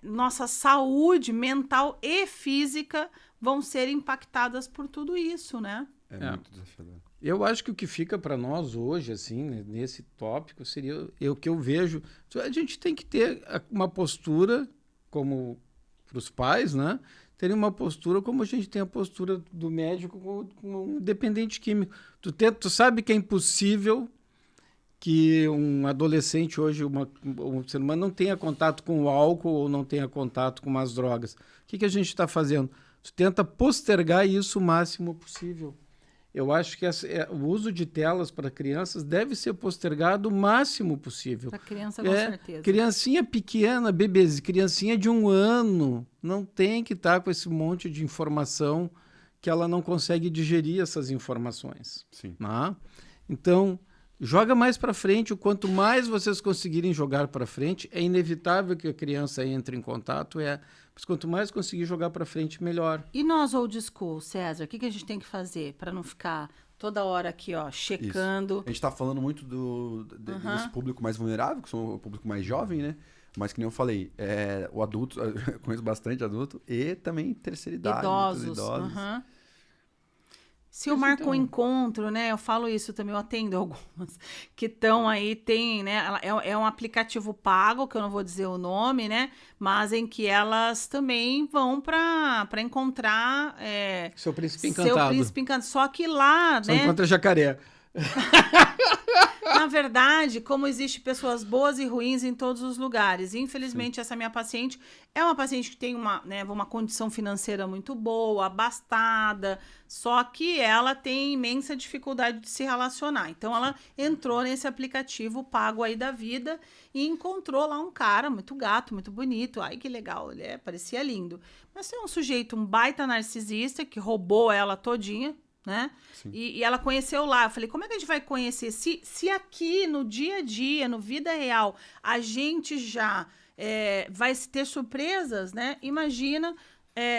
nossa saúde mental e física vão ser impactadas por tudo isso, né? Muito desafiador. Eu acho que o que fica para nós hoje, assim, nesse tópico, seria o que eu vejo. A gente tem que ter uma postura, como para os pais, né? Terem uma postura como a gente tem a postura do médico com um dependente químico. Tu sabe que é impossível que um adolescente hoje, um ser humano, não tenha contato com o álcool ou não tenha contato com umas drogas. O que a gente está fazendo? Tu tenta postergar isso o máximo possível. Eu acho que o uso de telas para crianças deve ser postergado o máximo possível. Para criança, com certeza. Criancinha pequena, bebês, criancinha de 1 ano, não tem que estar com esse monte de informação que ela não consegue digerir essas informações. Sim. Né? Então, joga mais para frente. Quanto mais vocês conseguirem jogar para frente, é inevitável que a criança entre em contato. Mas quanto mais conseguir jogar para frente, melhor. E nós, old school, César, o que a gente tem que fazer para não ficar toda hora aqui, ó, checando? Isso. A gente está falando muito desse público mais vulnerável, que são o público mais jovem, né? Mas que nem eu falei, o adulto, eu conheço bastante adulto, e também terceira idade. Idosos. Se eu marco um encontro, né? Eu falo isso também, eu atendo algumas que estão aí, tem, né? É um aplicativo pago, que eu não vou dizer o nome, né? Mas em que elas também vão para encontrar seu príncipe encantado. Só que lá, só né? Encontra jacaré. Na verdade, como existem pessoas boas e ruins em todos os lugares. Infelizmente, Sim. essa minha paciente é uma paciente que tem uma condição financeira muito boa, abastada, só que ela tem imensa dificuldade de se relacionar. Então, ela entrou nesse aplicativo pago aí da vida e encontrou lá um cara muito gato, muito bonito. Ai, que legal, ele parecia lindo. Mas é um sujeito, um baita narcisista que roubou ela todinha, né? E ela conheceu lá. Eu falei, como é que a gente vai conhecer? Se aqui, no dia a dia, no vida real, a gente já vai ter surpresas, né? Imagina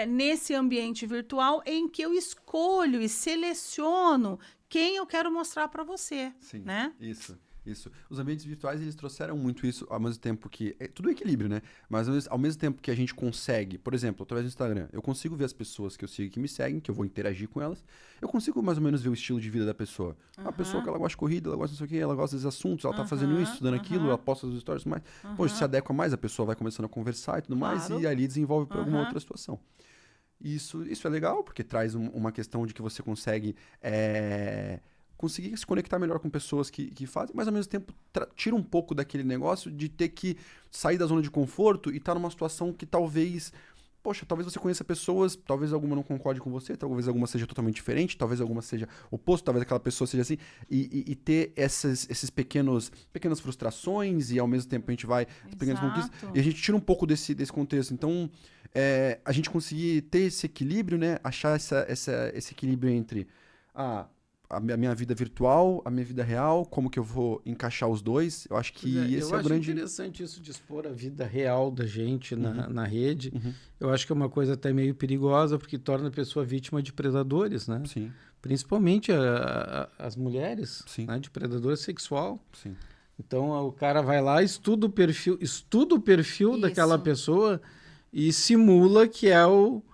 nesse ambiente virtual em que eu escolho e seleciono quem eu quero mostrar para você. Sim, né? Isso Isso. Os ambientes virtuais, eles trouxeram muito isso, ao mesmo tempo que... É tudo equilíbrio, né? Mas ao mesmo tempo que a gente consegue... Por exemplo, através do Instagram, eu consigo ver as pessoas que eu sigo que me seguem, que eu vou interagir com elas. Eu consigo mais ou menos ver o estilo de vida da pessoa. A pessoa que ela gosta de corrida, ela gosta não sei o quê, ela gosta desses assuntos, ela tá fazendo isso, estudando aquilo, ela posta os stories e tudo mais. Poxa, se adequa mais, a pessoa vai começando a conversar e tudo mais, e ali desenvolve para alguma outra situação. Isso é legal, porque traz uma questão de que você consegue... conseguir se conectar melhor com pessoas que fazem, mas ao mesmo tempo tira um pouco daquele negócio de ter que sair da zona de conforto e estar numa situação que talvez você conheça pessoas, talvez alguma não concorde com você, talvez alguma seja totalmente diferente, talvez alguma seja oposto, talvez aquela pessoa seja assim, e ter esses pequenas frustrações e ao mesmo tempo a gente vai pequenas conquistas, e a gente tira um pouco desse contexto. Então, a gente conseguir ter esse equilíbrio, né? Achar esse equilíbrio entre a minha vida virtual, a minha vida real, como que eu vou encaixar os dois. Eu acho que esse é o grande... Eu acho interessante isso de expor a vida real da gente na rede. Eu acho que é uma coisa até meio perigosa, porque torna a pessoa vítima de predadores, né? Sim. Principalmente as mulheres, né? De predador sexual. Sim. Então, o cara vai lá, estuda o perfil daquela pessoa e simula que é o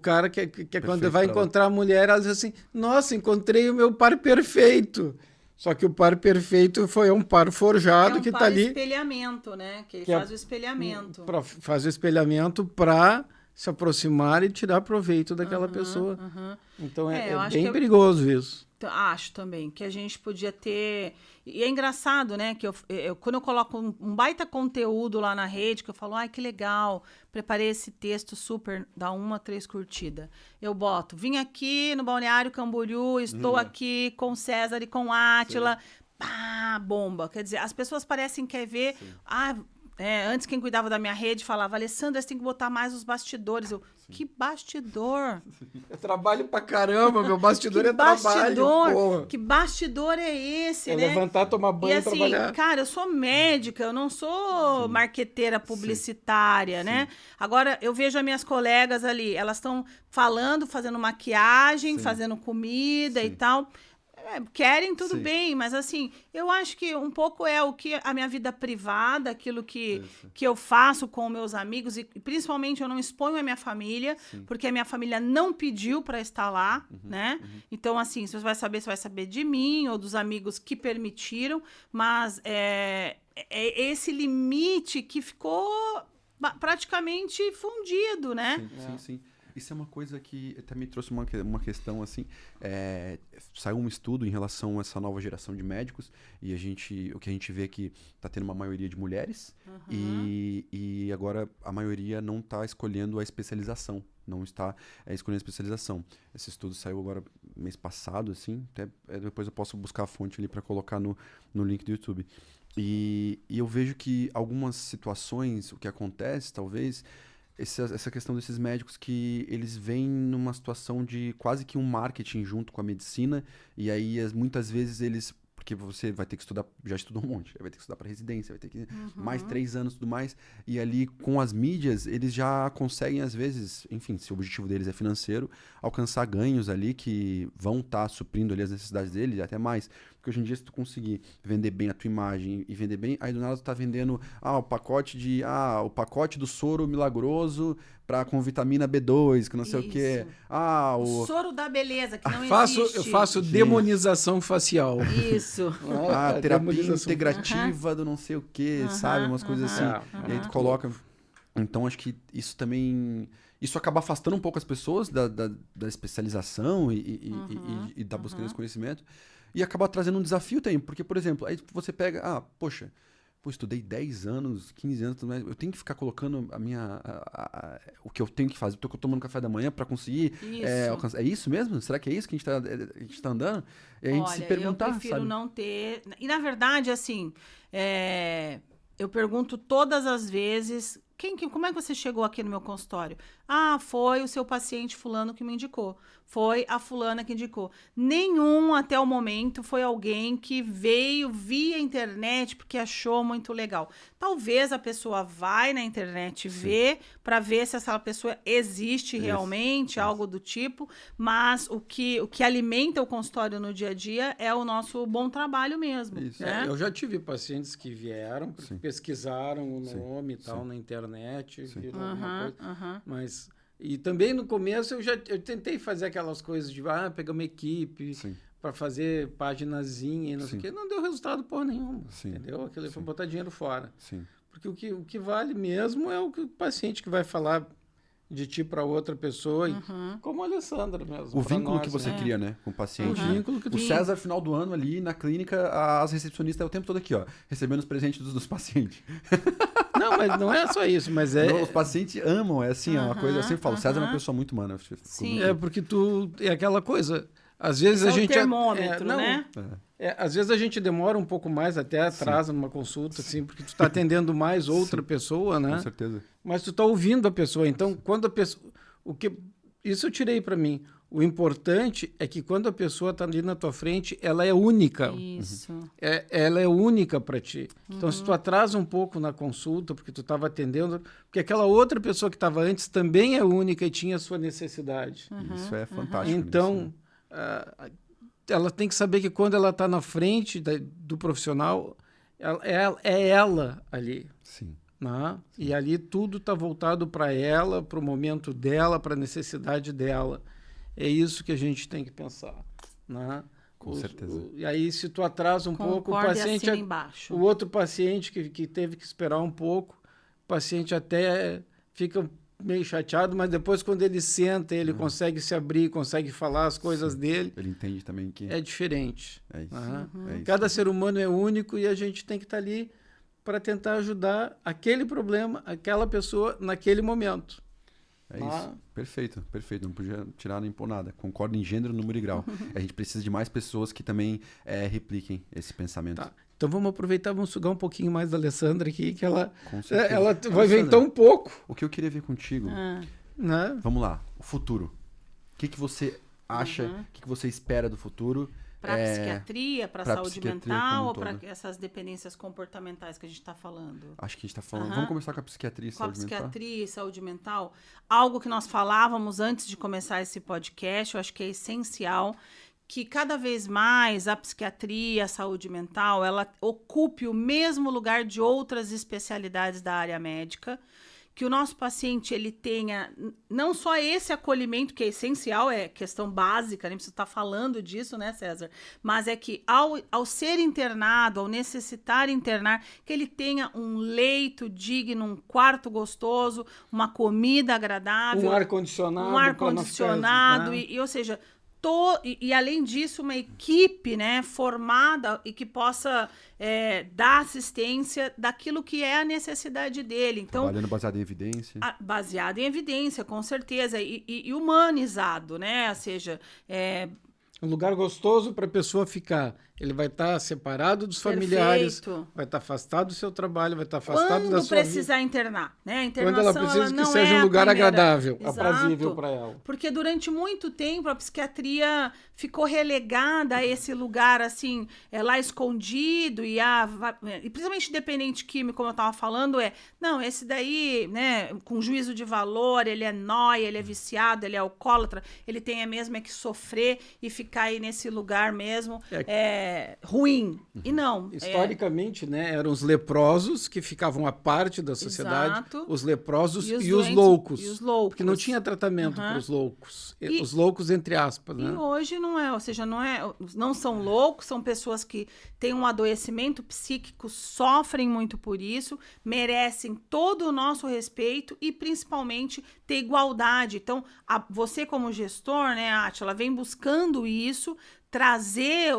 cara que quando vai encontrar a mulher, ela diz assim, nossa, encontrei o meu par perfeito. Só que o par perfeito foi um par forjado que está ali... É um par espelhamento, né? Que ele faz o espelhamento. Faz o espelhamento para se aproximar e tirar proveito daquela pessoa. Então, é bem perigoso isso. Acho também que a gente podia ter... E é engraçado, né? Que quando eu coloco um baita conteúdo lá na rede, que eu falo, ai, que legal, preparei esse texto super, dá 1 a 3 curtidas. Eu boto, vim aqui no Balneário Camboriú, estou aqui com César e com Átila. Pá, bomba. Quer dizer, as pessoas parecem querer ver... antes quem cuidava da minha rede falava, Alessandra, você tem que botar mais os bastidores. Que bastidor? Eu trabalho pra caramba, meu bastidor é trabalho, porra. Que bastidor é esse, né? Levantar, tomar banho e trabalhar. Cara, eu sou médica, eu não sou marqueteira publicitária, né? Agora, eu vejo as minhas colegas ali, elas estão falando, fazendo maquiagem, fazendo comida e tal... querem, tudo bem, mas assim, eu acho que um pouco é o que a minha vida privada, aquilo que eu faço com meus amigos, e principalmente eu não exponho a minha família, porque a minha família não pediu para estar lá, né? Então, assim, você vai saber de mim ou dos amigos que permitiram, mas é esse limite que ficou praticamente fundido, né? Sim. Isso é uma coisa que até me trouxe uma questão assim, saiu um estudo em relação a essa nova geração de médicos e o que a gente vê é que está tendo uma maioria de mulheres e agora a maioria não está escolhendo a especialização, não está escolhendo a especialização. Esse estudo saiu agora mês passado, assim, até depois eu posso buscar a fonte ali para colocar no link do YouTube. E eu vejo que algumas situações, o que acontece, talvez... Essa questão desses médicos que eles vêm numa situação de quase que um marketing junto com a medicina, e aí muitas vezes eles... Porque você vai ter que estudar, já estudou um monte, vai ter que estudar para residência, vai ter que mais 3 anos e tudo mais, e ali com as mídias eles já conseguem às vezes, enfim, se o objetivo deles é financeiro, alcançar ganhos ali que vão estar suprindo ali as necessidades deles, até mais. Porque hoje em dia, se tu conseguir vender bem a tua imagem e vender bem, aí do nada tu tá vendendo o pacote do soro milagroso com vitamina B2, que não sei o quê. O soro da beleza, que não existe. Eu faço demonização facial. Isso. Terapia integrativa do não sei o quê, sabe? Umas coisas assim. E aí tu coloca... Então, acho que isso também... Isso acaba afastando um pouco as pessoas da especialização e da busca desse conhecimento. E acaba trazendo um desafio também. Porque, por exemplo, aí você pega... estudei 10 anos, 15 anos, eu tenho que ficar colocando o que eu tenho que fazer, porque eu tô tomando café da manhã para conseguir alcançar. É isso mesmo? Será que é isso que a gente tá andando? E a gente se perguntar, eu prefiro sabe? não ter... E, na verdade, assim, eu pergunto todas as vezes como é que você chegou aqui no meu consultório? Ah, foi o seu paciente fulano que me indicou. Foi a fulana que indicou. Nenhum, até o momento, foi alguém que veio via internet porque achou muito legal. Talvez a pessoa vai na internet ver para ver se essa pessoa existe realmente, algo do tipo, mas o que alimenta o consultório no dia a dia é o nosso bom trabalho mesmo. Né? Eu já tive pacientes que vieram, pesquisaram o nome e tal na internet, viram alguma coisa, mas... E também no começo eu tentei fazer aquelas coisas de pegar uma equipe para fazer paginazinha e não sei o quê. Não deu resultado porra nenhuma, entendeu? Aquilo foi botar dinheiro fora. Porque o que vale mesmo é o paciente que vai falar de ti para outra pessoa, como a Alessandra mesmo. O vínculo que você cria, né, com o paciente. O vínculo que o César, final do ano, ali na clínica, as recepcionistas o tempo todo aqui, ó, recebendo os presentes dos pacientes. Não, mas não é só isso, mas Não, os pacientes amam, é assim, é uma coisa, eu sempre falo, César é uma pessoa muito humana. Sim. É porque é aquela coisa, às vezes esse a gente... É o termômetro, né? Às vezes a gente demora um pouco mais, até atrasa numa consulta, assim, porque tu está atendendo mais outra pessoa, né? Com certeza. Mas tu está ouvindo a pessoa. Então, quando a pessoa... Isso eu tirei para mim. O importante é que quando a pessoa está ali na tua frente, ela é única. Isso. Ela é única para ti. Então, se tu atrasa um pouco na consulta, porque tu estava atendendo, porque aquela outra pessoa que estava antes também é única e tinha a sua necessidade. Isso é fantástico. Então, ela tem que saber que quando ela está na frente do profissional, é ela ali. Sim. Né? E ali tudo está voltado para ela, para o momento dela, para a necessidade dela. É isso que a gente tem que pensar. Né? Com certeza. E aí, se tu atrasa um pouco, o paciente... embaixo. O outro paciente que teve que esperar um pouco, o paciente até fica meio chateado, mas depois quando ele senta, ele consegue se abrir, consegue falar as coisas dele. Ele entende também que... É diferente. É isso. É isso. Cada ser humano é único e a gente tem que estar ali para tentar ajudar aquele problema, aquela pessoa, naquele momento. É isso. Perfeito. Não podia tirar nem pôr nada. Concordo em gênero, número e grau. A gente precisa de mais pessoas que também repliquem esse pensamento. Tá. Então vamos aproveitar, vamos sugar um pouquinho mais da Alessandra aqui, que ela Alessandra, vai ver então um pouco. O que eu queria ver contigo, né? Vamos lá, o futuro. O que você acha, o que você espera do futuro? Para a psiquiatria, para a saúde mental ou para essas dependências comportamentais que a gente está falando? Acho que a gente está falando. Vamos começar com a psiquiatria e saúde mental. Com a psiquiatria e saúde mental. Algo que nós falávamos antes de começar esse podcast, eu acho que é essencial que cada vez mais a psiquiatria, a saúde mental, ela ocupe o mesmo lugar de outras especialidades da área médica, que o nosso paciente ele tenha não só esse acolhimento, que é essencial, é questão básica, nem precisa estar falando disso, né, César? Mas é que ao ser internado, ao necessitar internar, que ele tenha um leito digno, um quarto gostoso, uma comida agradável. Um ar-condicionado. Um ar-condicionado, ou seja... E além disso, uma equipe, né, formada e que possa dar assistência daquilo que é a necessidade dele. Então, trabalhando baseado em evidência. Baseado em evidência, com certeza. E humanizado, né? Ou seja... um lugar gostoso para a pessoa ficar. Ele vai estar separado dos familiares, vai estar afastado do seu trabalho, vai estar afastado da sua vida. Quando precisar internar, né? A internação, quando ela precisa que seja um lugar agradável, aprazível para ela. Porque durante muito tempo a psiquiatria ficou relegada a esse lugar, assim, lá escondido e principalmente dependente químico, como eu estava falando, não, esse daí, né, com juízo de valor, ele é nóia, ele é viciado, ele é alcoólatra, ele tem mesmo que sofrer e ficar aí nesse lugar mesmo, ruim. E não. Historicamente, né, eram os leprosos que ficavam à parte da sociedade, os leprosos e os loucos. E os loucos. Porque não tinha tratamento para os loucos. Os loucos, entre aspas, né? E hoje não é, ou seja, não são loucos, são pessoas que têm um adoecimento psíquico, sofrem muito por isso, merecem todo o nosso respeito e, principalmente, ter igualdade. Então, você como gestor, né, Átila, vem buscando isso, trazer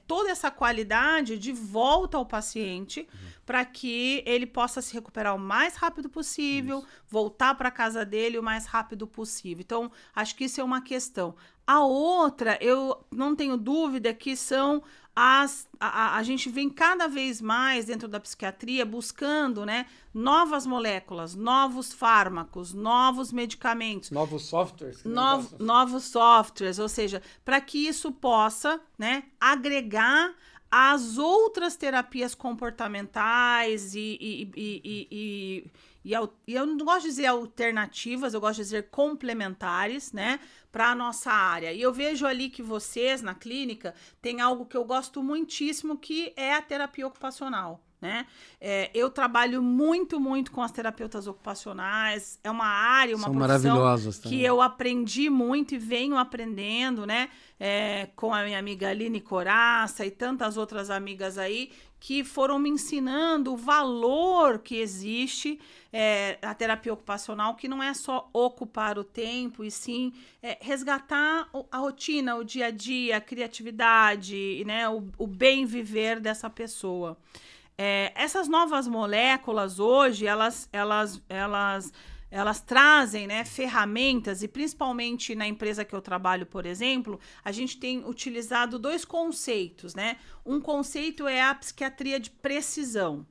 toda essa qualidade de volta ao paciente para que ele possa se recuperar o mais rápido possível, voltar para a casa dele o mais rápido possível. Então, acho que isso é uma questão. A outra, eu não tenho dúvida que são a gente vem cada vez mais dentro da psiquiatria buscando, né, novas moléculas, novos fármacos, novos medicamentos. Novos softwares. Novos softwares, ou seja, para que isso possa, né, agregar as outras terapias comportamentais e eu não gosto de dizer alternativas, eu gosto de dizer complementares, né, para a nossa área. E eu vejo ali que vocês, na clínica, tem algo que eu gosto muitíssimo, que é a terapia ocupacional, né? Eu trabalho muito com as terapeutas ocupacionais, é uma área, uma São profissão maravilhosas também. que eu aprendi muito e venho aprendendo, né? Com a minha amiga Aline Coraça e tantas outras amigas aí, que foram me ensinando o valor que existe a terapia ocupacional, que não é só ocupar o tempo, e sim resgatar a rotina, o dia a dia, a criatividade, né, o bem viver dessa pessoa. Essas novas moléculas hoje, elas trazem, né, ferramentas, e principalmente na empresa que eu trabalho, por exemplo, a gente tem utilizado 2 conceitos, né? Um conceito é a psiquiatria de precisão.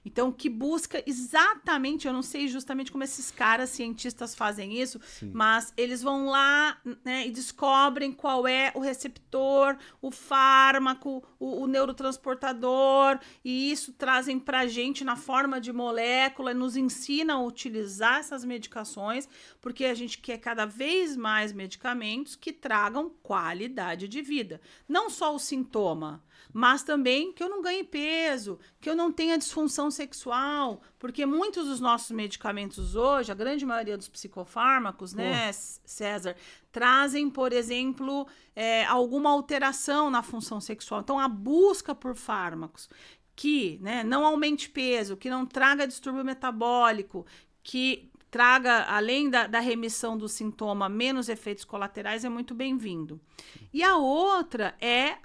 Então, que busca exatamente, eu não sei justamente como esses caras cientistas fazem isso, sim, mas eles vão lá, né, e descobrem qual é o receptor, o fármaco, o neurotransportador, e isso trazem pra gente na forma de molécula, nos ensina a utilizar essas medicações, porque a gente quer cada vez mais medicamentos que tragam qualidade de vida. Não só o sintoma, mas também que eu não ganhe peso, que eu não tenha disfunção sexual, porque muitos dos nossos medicamentos hoje, a grande maioria dos psicofármacos, né, César, trazem, por exemplo, alguma alteração na função sexual. Então, a busca por fármacos que, né, não aumente peso, que não traga distúrbio metabólico, que traga, além da remissão do sintoma, menos efeitos colaterais, é muito bem-vindo. E a outra é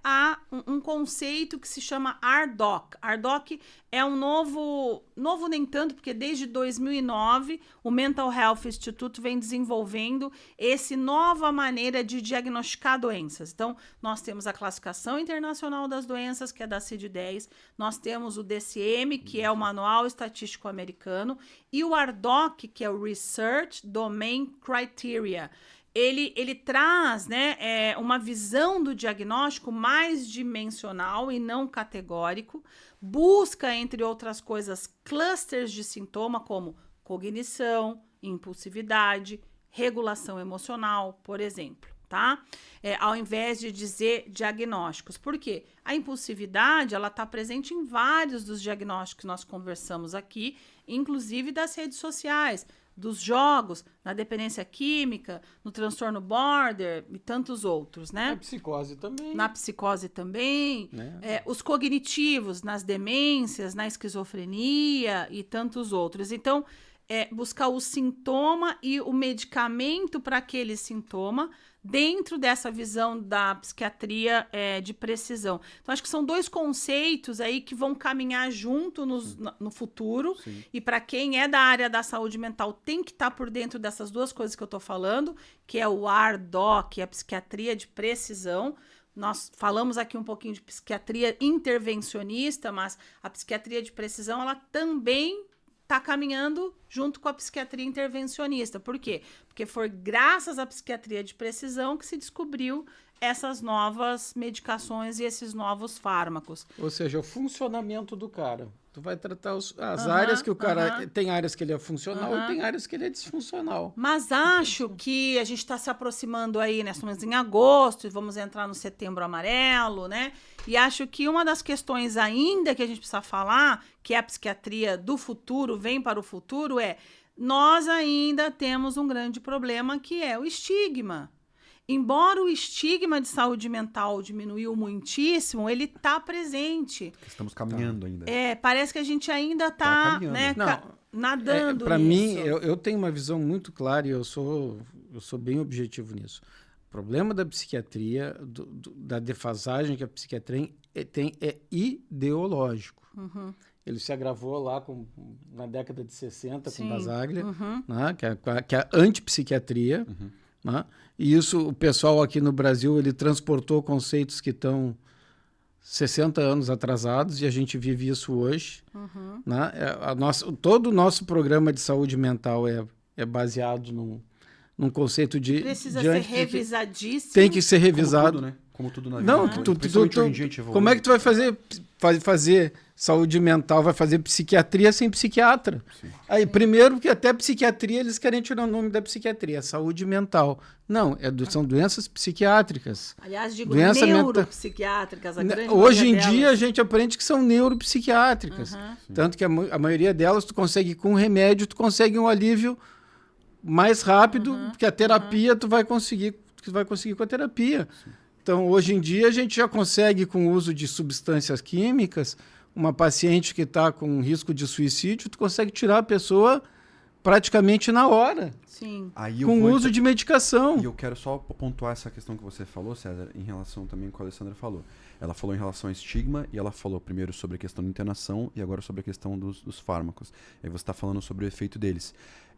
um conceito que se chama ARDOC. ARDOC é um novo nem tanto, porque desde 2009 o Mental Health Institute vem desenvolvendo essa nova maneira de diagnosticar doenças. Então, nós temos a Classificação Internacional das Doenças, que é da CID-10, nós temos o DSM, que é o Manual Estatístico Americano, e o ARDOC, que é o Research Domain Criteria. Ele traz, né, uma visão do diagnóstico mais dimensional e não categórico, busca, entre outras coisas, clusters de sintoma como cognição, impulsividade, regulação emocional, por exemplo, tá? Ao invés de dizer diagnósticos. Por quê? A impulsividade, ela está presente em vários dos diagnósticos que nós conversamos aqui, inclusive das redes sociais, dos jogos, na dependência química, no transtorno border e tantos outros, né? Na psicose também. Na psicose também. Né? Os cognitivos, nas demências, na esquizofrenia e tantos outros. Então, buscar o sintoma e o medicamento para aquele sintoma dentro dessa visão da psiquiatria de precisão. Então, acho que são 2 conceitos aí que vão caminhar junto no futuro. Sim. E para quem é da área da saúde mental tem que estar por dentro dessas 2 coisas que eu estou falando, que é o ARDOC, a psiquiatria de precisão. Nós falamos aqui um pouquinho de psiquiatria intervencionista, mas a psiquiatria de precisão, ela também está caminhando junto com a psiquiatria intervencionista. Por quê? Porque foi graças à psiquiatria de precisão que se descobriu essas novas medicações e esses novos fármacos. Ou seja, o funcionamento do cara. Tu vai tratar as áreas que o cara... Tem áreas que ele é funcional e tem áreas que ele é disfuncional. Mas acho que a gente está se aproximando aí, né? Estamos em agosto e vamos entrar no Setembro Amarelo, né? E acho que uma das questões ainda que a gente precisa falar, que é a psiquiatria do futuro, vem para o futuro, nós ainda temos um grande problema, que é o estigma. Embora o estigma de saúde mental diminuiu muitíssimo, ele está presente. Estamos caminhando ainda. Parece que a gente ainda está, né, nadando. Para mim, eu tenho uma visão muito clara e eu sou bem objetivo nisso. O problema da psiquiatria, da defasagem que a psiquiatria tem é ideológico. Uhum. Ele se agravou lá na década de 60 com Basaglia, né, que é a antipsiquiatria. Uhum. Né? E isso, o pessoal aqui no Brasil, ele transportou conceitos que estão 60 anos atrasados e a gente vive isso hoje. Né? Todo o nosso programa de saúde mental é baseado num conceito de... Precisa ser revisadíssimo. Tem que ser revisado. Como tudo, né? Como tudo na vida. Não, Hoje em dia a gente evolui. como é que tu vai fazer saúde mental, vai fazer psiquiatria sem psiquiatra? Sim. Aí, primeiro, que até psiquiatria, eles querem tirar o nome da psiquiatria, saúde mental. Não, são doenças psiquiátricas. Aliás, digo neuropsiquiátricas. Hoje em dia, a gente aprende que são neuropsiquiátricas. Tanto que a maioria delas, tu consegue com remédio, tu consegue um alívio mais rápido, porque a terapia tu vai conseguir com a terapia. Sim. Então, hoje em dia, a gente já consegue, com o uso de substâncias químicas, uma paciente que está com risco de suicídio, tu consegue tirar a pessoa praticamente na hora. Sim. Com o uso de medicação. E eu quero só pontuar essa questão que você falou, César, em relação também com a Alessandra falou. Ela falou em relação ao estigma e ela falou primeiro sobre a questão da internação e agora sobre a questão dos fármacos. Aí você está falando sobre o efeito deles.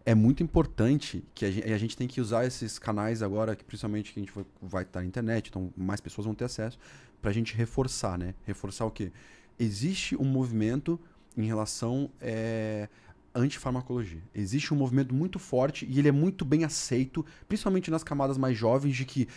É muito importante que a gente tem que usar esses canais agora, que principalmente que a gente vai estar na internet, então mais pessoas vão ter acesso, para a gente reforçar, né? Reforçar o quê? Existe um movimento em relação antifarmacologia. Existe um movimento muito forte e ele é muito bem aceito, principalmente nas camadas mais jovens, de que,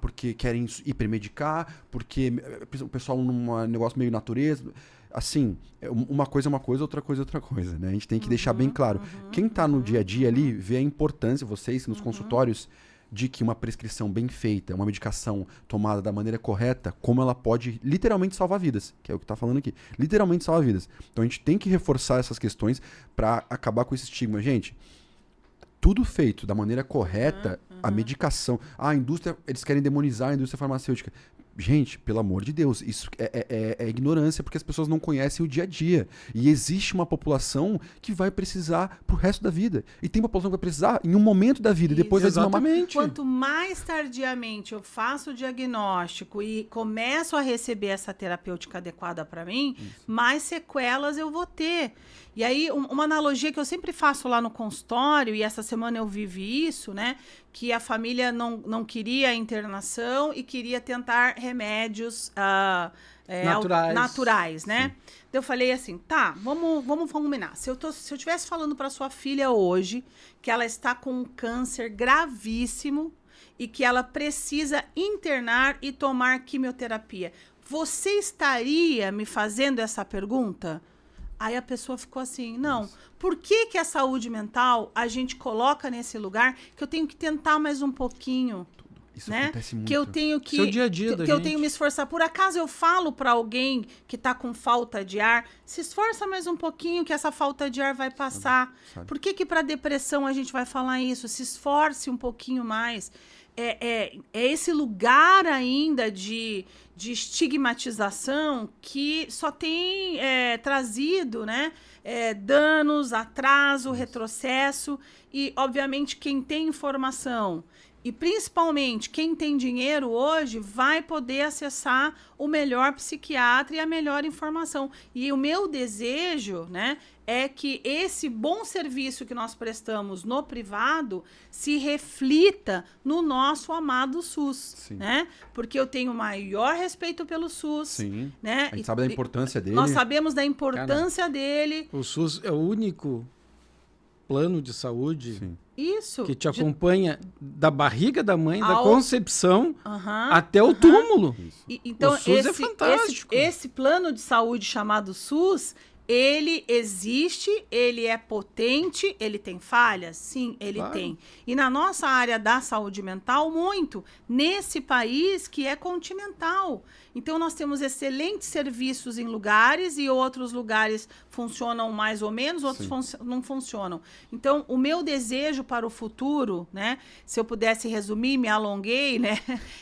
porque querem hipermedicar, porque o pessoal num negócio meio natureza... Assim, uma coisa é uma coisa, outra coisa é outra coisa, né? A gente tem que deixar bem claro. Quem está no dia a dia ali vê a importância, vocês nos consultórios, de que uma prescrição bem feita, uma medicação tomada da maneira correta, como ela pode literalmente salvar vidas, que é o que está falando aqui. Literalmente salvar vidas. Então a gente tem que reforçar essas questões para acabar com esse estigma. Gente, tudo feito da maneira correta, a medicação... a indústria, eles querem demonizar a indústria farmacêutica. Gente, pelo amor de Deus, isso é ignorância, porque as pessoas não conhecem o dia a dia. E existe uma população que vai precisar pro resto da vida. E tem uma população que vai precisar em um momento da vida. E depois vai Exatamente. Quanto mais tardiamente eu faço o diagnóstico e começo a receber essa terapêutica adequada para mim, mais sequelas eu vou ter. E aí, uma analogia que eu sempre faço lá no consultório, e essa semana eu vivi isso, né? Que a família não queria a internação e queria tentar remédios naturais, né? Então eu falei assim, tá, vamos combinar. Se eu estivesse falando para sua filha hoje que ela está com um câncer gravíssimo e que ela precisa internar e tomar quimioterapia, você estaria me fazendo essa pergunta? Aí a pessoa ficou assim, não, por que a saúde mental a gente coloca nesse lugar que eu tenho que tentar mais um pouquinho? Isso né? acontece muito. Que eu tenho que... Seu dia a dia da que eu gente. tenho que me esforçar. Por acaso eu falo para alguém que está com falta de ar, se esforça mais um pouquinho que essa falta de ar vai passar. Sabe. Por que para depressão a gente vai falar isso? Se esforce um pouquinho mais. É esse lugar ainda de estigmatização que só tem trazido, né, danos, atraso, retrocesso. E, obviamente, quem tem informação e, principalmente, quem tem dinheiro hoje vai poder acessar o melhor psiquiatra e a melhor informação. E o meu desejo, né, é que esse bom serviço que nós prestamos no privado se reflita no nosso amado SUS, né? Porque eu tenho maior respeito pelo SUS. Sim. Né? A gente sabe da importância dele. Nós sabemos da importância dele. O SUS é o único plano de saúde Isso. que te acompanha da barriga da mãe, da Ao... concepção até o túmulo. Então, o SUS é fantástico. Esse plano de saúde chamado SUS, ele existe, ele é potente, ele tem falhas? Sim, ele tem. E na nossa área da saúde mental, muito. Nesse país que é continental. Então, nós temos excelentes serviços em lugares e outros lugares funcionam mais ou menos, outros não funcionam. Então, o meu desejo para o futuro, né, se eu pudesse resumir, me alonguei, né,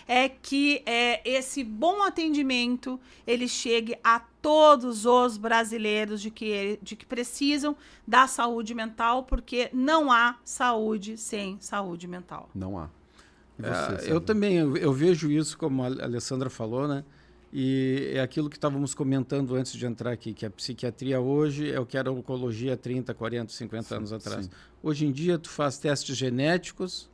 é que esse bom atendimento, ele chegue a todos os brasileiros de que precisam da saúde mental, porque não há saúde sem saúde mental. Não há. Eu também, eu vejo isso, como a Alessandra falou, né? E é aquilo que estávamos comentando antes de entrar aqui, que a psiquiatria hoje é o que era a oncologia 30, 40, 50 anos atrás. Hoje em dia, tu faz testes genéticos,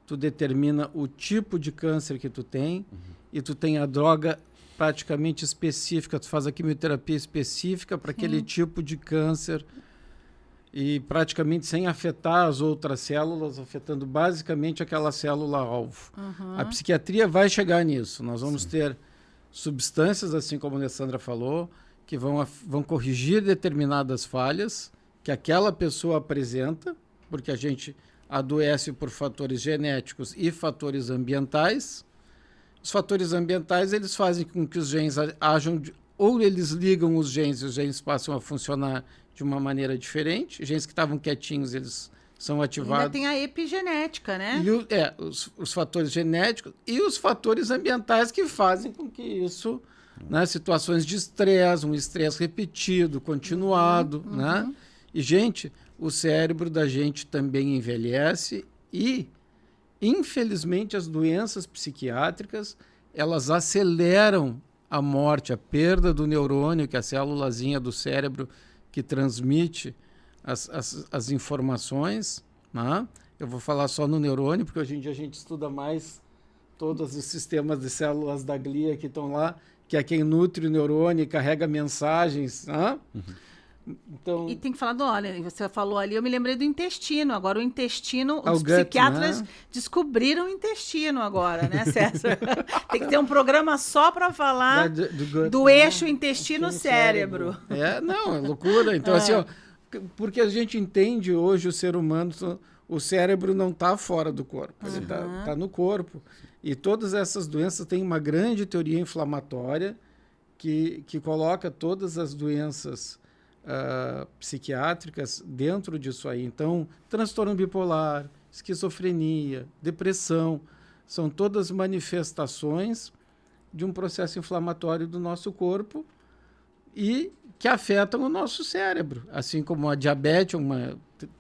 tu determina o tipo de câncer que tu tem e tu tem a droga praticamente específicas, tu faz a quimioterapia específica para aquele tipo de câncer e praticamente sem afetar as outras células, afetando basicamente aquela célula-alvo. A psiquiatria vai chegar nisso. Nós vamos ter substâncias, assim como a Alessandra falou, que vão corrigir determinadas falhas que aquela pessoa apresenta, porque a gente adoece por fatores genéticos e fatores ambientais. Os fatores ambientais, eles fazem com que os genes ajam, ou eles ligam os genes e os genes passam a funcionar de uma maneira diferente. Genes que estavam quietinhos, eles são ativados. Ainda tem a epigenética, né? E os fatores genéticos e os fatores ambientais que fazem com que isso, né, situações de estresse, um estresse repetido, continuado, né? E, gente, o cérebro da gente também envelhece e, infelizmente, as doenças psiquiátricas, elas aceleram a morte, a perda do neurônio, que é a célulazinha do cérebro que transmite as informações, né? Eu vou falar só no neurônio, porque hoje em dia a gente estuda mais todos os sistemas de células da glia que estão lá, que é quem nutre o neurônio e carrega mensagens, né? Então, e tem que falar olha, você falou ali, eu me lembrei do intestino. Agora o intestino, os gut, psiquiatras né? descobriram o intestino agora, né, César? Tem que ter um programa só para falar gut, do né? eixo intestino-cérebro. Não, é loucura. Então, assim, ó, porque a gente entende hoje o ser humano, o cérebro não está fora do corpo, ele está no corpo. E todas essas doenças têm uma grande teoria inflamatória que coloca todas as doenças psiquiátricas dentro disso aí. Então, transtorno bipolar, esquizofrenia, depressão, são todas manifestações de um processo inflamatório do nosso corpo e que afetam o nosso cérebro. Assim como a diabetes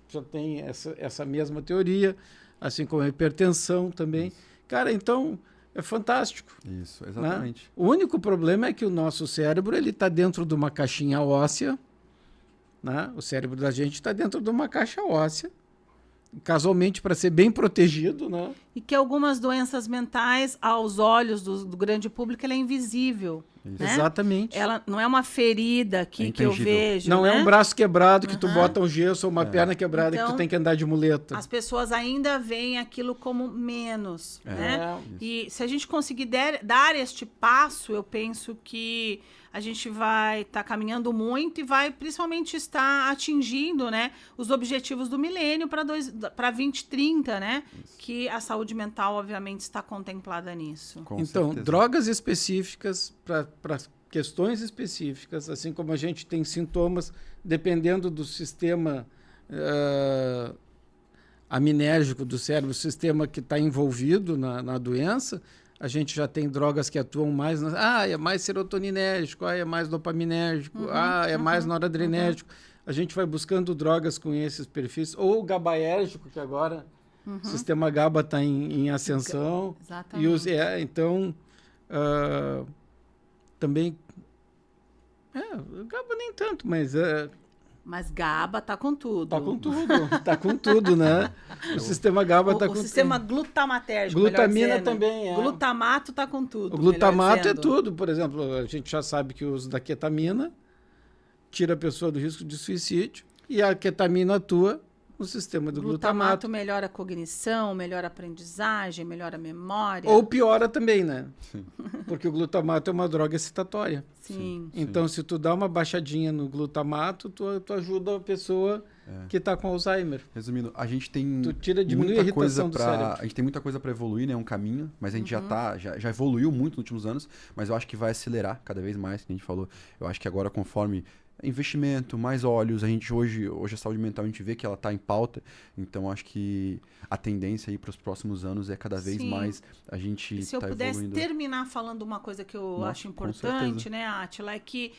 já tem essa mesma teoria, assim como a hipertensão também. Isso. Cara, então é fantástico. Isso, exatamente. Né? O único problema é que o nosso cérebro está dentro de uma caixinha óssea, né? O cérebro da gente está dentro de uma caixa óssea, casualmente para ser bem protegido, né? E que algumas doenças mentais, aos olhos do grande público, ela é invisível. Né? Exatamente. Ela não é uma ferida aqui que eu vejo. Não, né? É um braço quebrado que tu bota um gesso, ou uma perna quebrada então, que tu tem que andar de muleta. As pessoas ainda veem aquilo como menos. Né? E se a gente conseguir dar este passo, eu penso que a gente vai estar caminhando muito e vai principalmente estar atingindo, né, os objetivos do milênio para 2030, né? Isso. Que a saúde mental, obviamente, está contemplada nisso. Com certeza. Drogas específicas para questões específicas, assim como a gente tem sintomas, dependendo do sistema aminérgico do cérebro, o sistema que está envolvido na doença, a gente já tem drogas que atuam mais... é mais serotoninérgico, é mais dopaminérgico, é mais noradrenérgico. A gente vai buscando drogas com esses perfis, ou GABAérgico, que agora o sistema GABA está em ascensão. Exatamente. Então, também... GABA nem tanto, mas... Mas GABA tá com tudo. Tá com tudo, né? O sistema GABA tá com tudo. O sistema glutamatérgico, glutamina também é. Glutamato tá com tudo. O glutamato é tudo. Por exemplo, a gente já sabe que o uso da ketamina tira a pessoa do risco de suicídio e a ketamina atua no sistema do glutamato. Melhora a cognição, melhora a aprendizagem, melhora a memória. Ou piora também, né? Sim. Porque o glutamato é uma droga excitatória. Sim. Então, se tu dá uma baixadinha no glutamato, tu ajuda a pessoa que está com Alzheimer. Resumindo, a gente tem diminui a irritação do cérebro. A gente tem muita coisa para evoluir, né? Um caminho, mas a gente já evoluiu muito nos últimos anos, mas eu acho que vai acelerar cada vez mais, que a gente falou. Eu acho que agora, conforme investimento, mais olhos, a gente hoje a saúde mental a gente vê que ela está em pauta, então acho que a tendência aí para os próximos anos é cada vez mais a gente se eu pudesse terminar falando uma coisa que eu acho importante, né, Átila, é que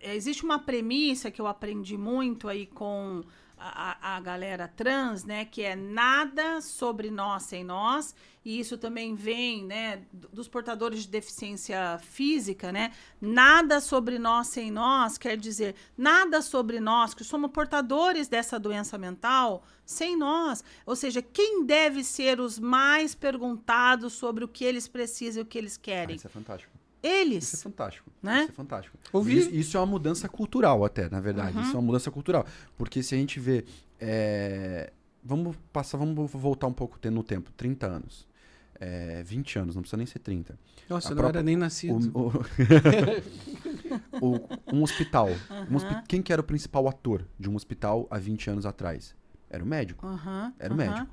existe uma premissa que eu aprendi muito aí com a galera trans, né, que é nada sobre nós sem nós, e isso também vem, né, dos portadores de deficiência física, né, nada sobre nós sem nós quer dizer nada sobre nós que somos portadores dessa doença mental sem nós, ou seja, quem deve ser os mais perguntados sobre o que eles precisam e o que eles querem? Isso é fantástico. eles. Isso é fantástico. Né? Isso é fantástico. Ouvir. Isso é uma mudança cultural até, na verdade. Isso é uma mudança cultural. Porque se a gente vê... Vamos voltar um pouco no tempo. 30 anos. 20 anos, não precisa nem ser 30. Nossa, eu não era nem nascido. Um hospital. Quem que era o principal ator de um hospital há 20 anos atrás? Era o médico. Era o médico.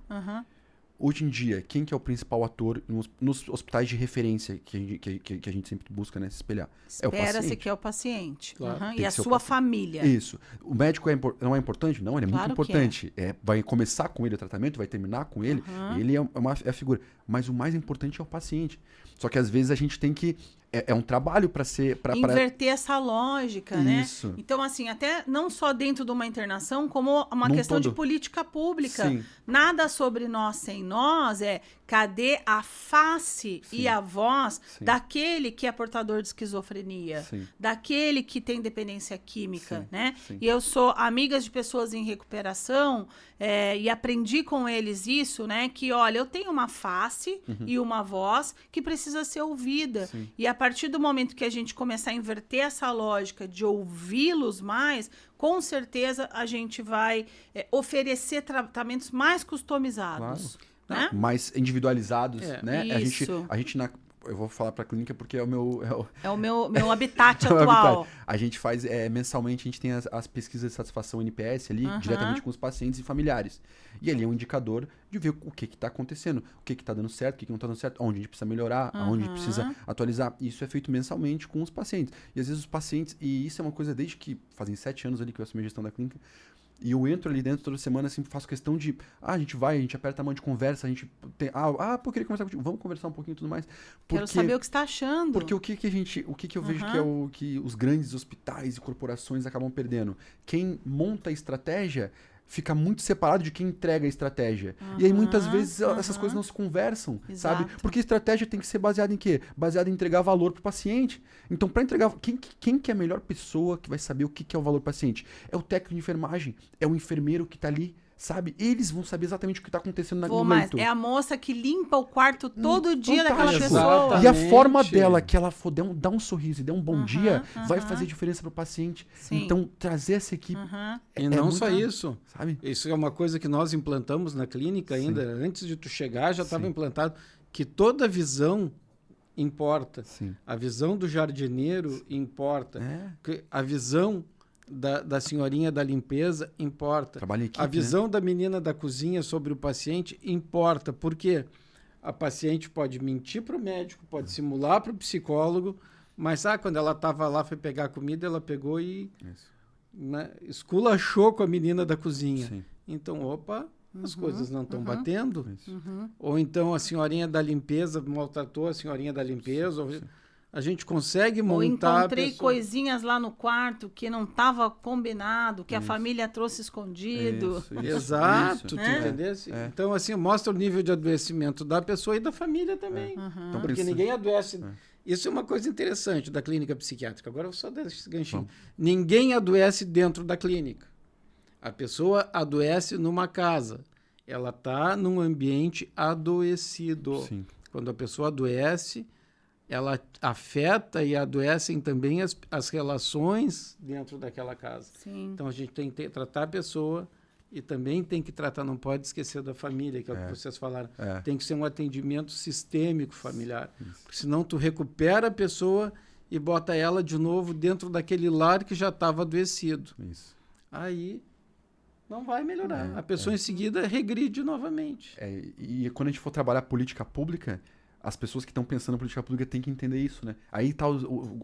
Hoje em dia, quem que é o principal ator nos hospitais de referência que a gente sempre busca, né, se espelhar? É o paciente. Espera-se que é o paciente. Claro. E a sua família. Isso. O médico não é importante? Não, ele é Claro muito importante. Vai começar com ele o tratamento, vai terminar com ele. Ele é a figura. Mas o mais importante é o paciente. Só que às vezes a gente tem que... É um trabalho para ser... Inverter essa lógica, Isso. né? Então, assim, até não só dentro de uma internação, como uma questão de política pública. Sim. Nada sobre nós sem nós cadê a face e a voz daquele que é portador de esquizofrenia, daquele que tem dependência química, né? Sim. E eu sou amiga de pessoas em recuperação e aprendi com eles isso, né? Que, olha, eu tenho uma face e uma voz que precisa ser ouvida. Sim. E a partir do momento que a gente começar a inverter essa lógica de ouvi-los mais, com certeza a gente vai oferecer tratamentos mais customizados. Claro. Né? Mais individualizados, né? Isso. A gente eu vou falar para a clínica porque é o meu... É o meu habitat atual. A gente faz, mensalmente, a gente tem as pesquisas de satisfação NPS ali, diretamente com os pacientes e familiares. E ali é um indicador de ver o que está acontecendo, o que está dando certo, o que não está dando certo, onde a gente precisa melhorar, onde a gente precisa atualizar. Isso é feito mensalmente com os pacientes. E às vezes os pacientes, e isso é uma coisa desde que fazem 7 anos ali que eu assumi a gestão da clínica, e eu entro ali dentro toda semana, assim, faço questão de... a gente aperta a mão de conversa, a gente tem... eu queria conversar contigo. Vamos conversar um pouquinho e tudo mais. Quero saber o que você está achando. Porque o que eu vejo que é o que os grandes hospitais e corporações acabam perdendo. Quem monta a estratégia fica muito separado de quem entrega a estratégia. E aí, muitas vezes, essas coisas não se conversam, sabe? Porque a estratégia tem que ser baseada em quê? Baseada em entregar valor para o paciente. Então, para entregar... Quem que é a melhor pessoa que vai saber o que é o valor do paciente? É o técnico de enfermagem, é o enfermeiro que está ali, sabe? Eles vão saber exatamente o que está acontecendo no leito. É a moça que limpa o quarto todo dia daquela pessoa. Exatamente. E a forma dela, que ela for dar um sorriso e der um bom dia, vai fazer diferença para o paciente. Sim. Então, trazer essa equipe... E não só isso. Sabe? Isso é uma coisa que nós implantamos na clínica ainda. Antes de tu chegar, já estava implantado que toda visão importa. Sim. A visão do jardineiro importa. A visão da senhorinha da limpeza importa. Trabalho em equipe, a visão da menina da cozinha sobre o paciente importa. Por quê? A paciente pode mentir para o médico, pode simular para o psicólogo, mas quando ela estava lá, foi pegar a comida, ela pegou e esculachou com a menina da cozinha. Sim. Então, as coisas não estão batendo. Ou então a senhorinha da limpeza maltratou a senhorinha da limpeza. A gente consegue montar... Ou encontrei coisinhas lá no quarto que não estava combinado, que a família trouxe escondido. Exato, tu entendesse? Então, assim, mostra o nível de adoecimento da pessoa e da família também. Então, porque ninguém adoece... Isso é uma coisa interessante da clínica psiquiátrica. Agora eu vou só dar esse ganchinho. Ninguém adoece dentro da clínica. A pessoa adoece numa casa. Ela está num ambiente adoecido. Sim. Quando a pessoa adoece, ela afeta e adoecem também as relações dentro daquela casa. Sim. Então a gente tem que tratar a pessoa e também tem que tratar, não pode esquecer da família, que é o que vocês falaram. Tem que ser um atendimento sistêmico familiar. Porque senão tu recupera a pessoa e bota ela de novo dentro daquele lar que já estava adoecido. Isso. Aí não vai melhorar. A pessoa em seguida regride novamente. E quando a gente for trabalhar política pública, as pessoas que estão pensando em política pública têm que entender isso, né? Aí tá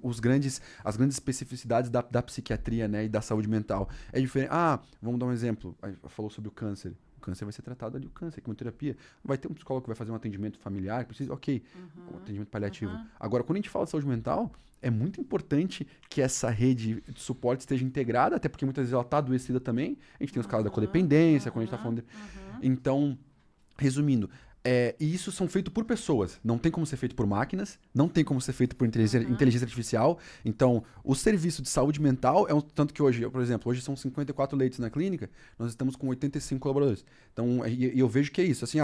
as grandes especificidades da psiquiatria, né? E da saúde mental. É diferente. Vamos dar um exemplo. A gente falou sobre o câncer. O câncer vai ser tratado ali, o câncer, quimioterapia. Vai ter um psicólogo que vai fazer um atendimento familiar, precisa, um atendimento paliativo. Agora, quando a gente fala de saúde mental, é muito importante que essa rede de suporte esteja integrada, até porque muitas vezes ela está adoecida também. A gente tem os casos da codependência, quando a gente está falando... Então, resumindo, E isso são feitos por pessoas. Não tem como ser feito por máquinas, não tem como ser feito por inteligência artificial. Então, o serviço de saúde mental é um tanto que hoje, por exemplo, hoje são 54 leitos na clínica, nós estamos com 85 colaboradores. Então, e eu vejo que é isso. Assim,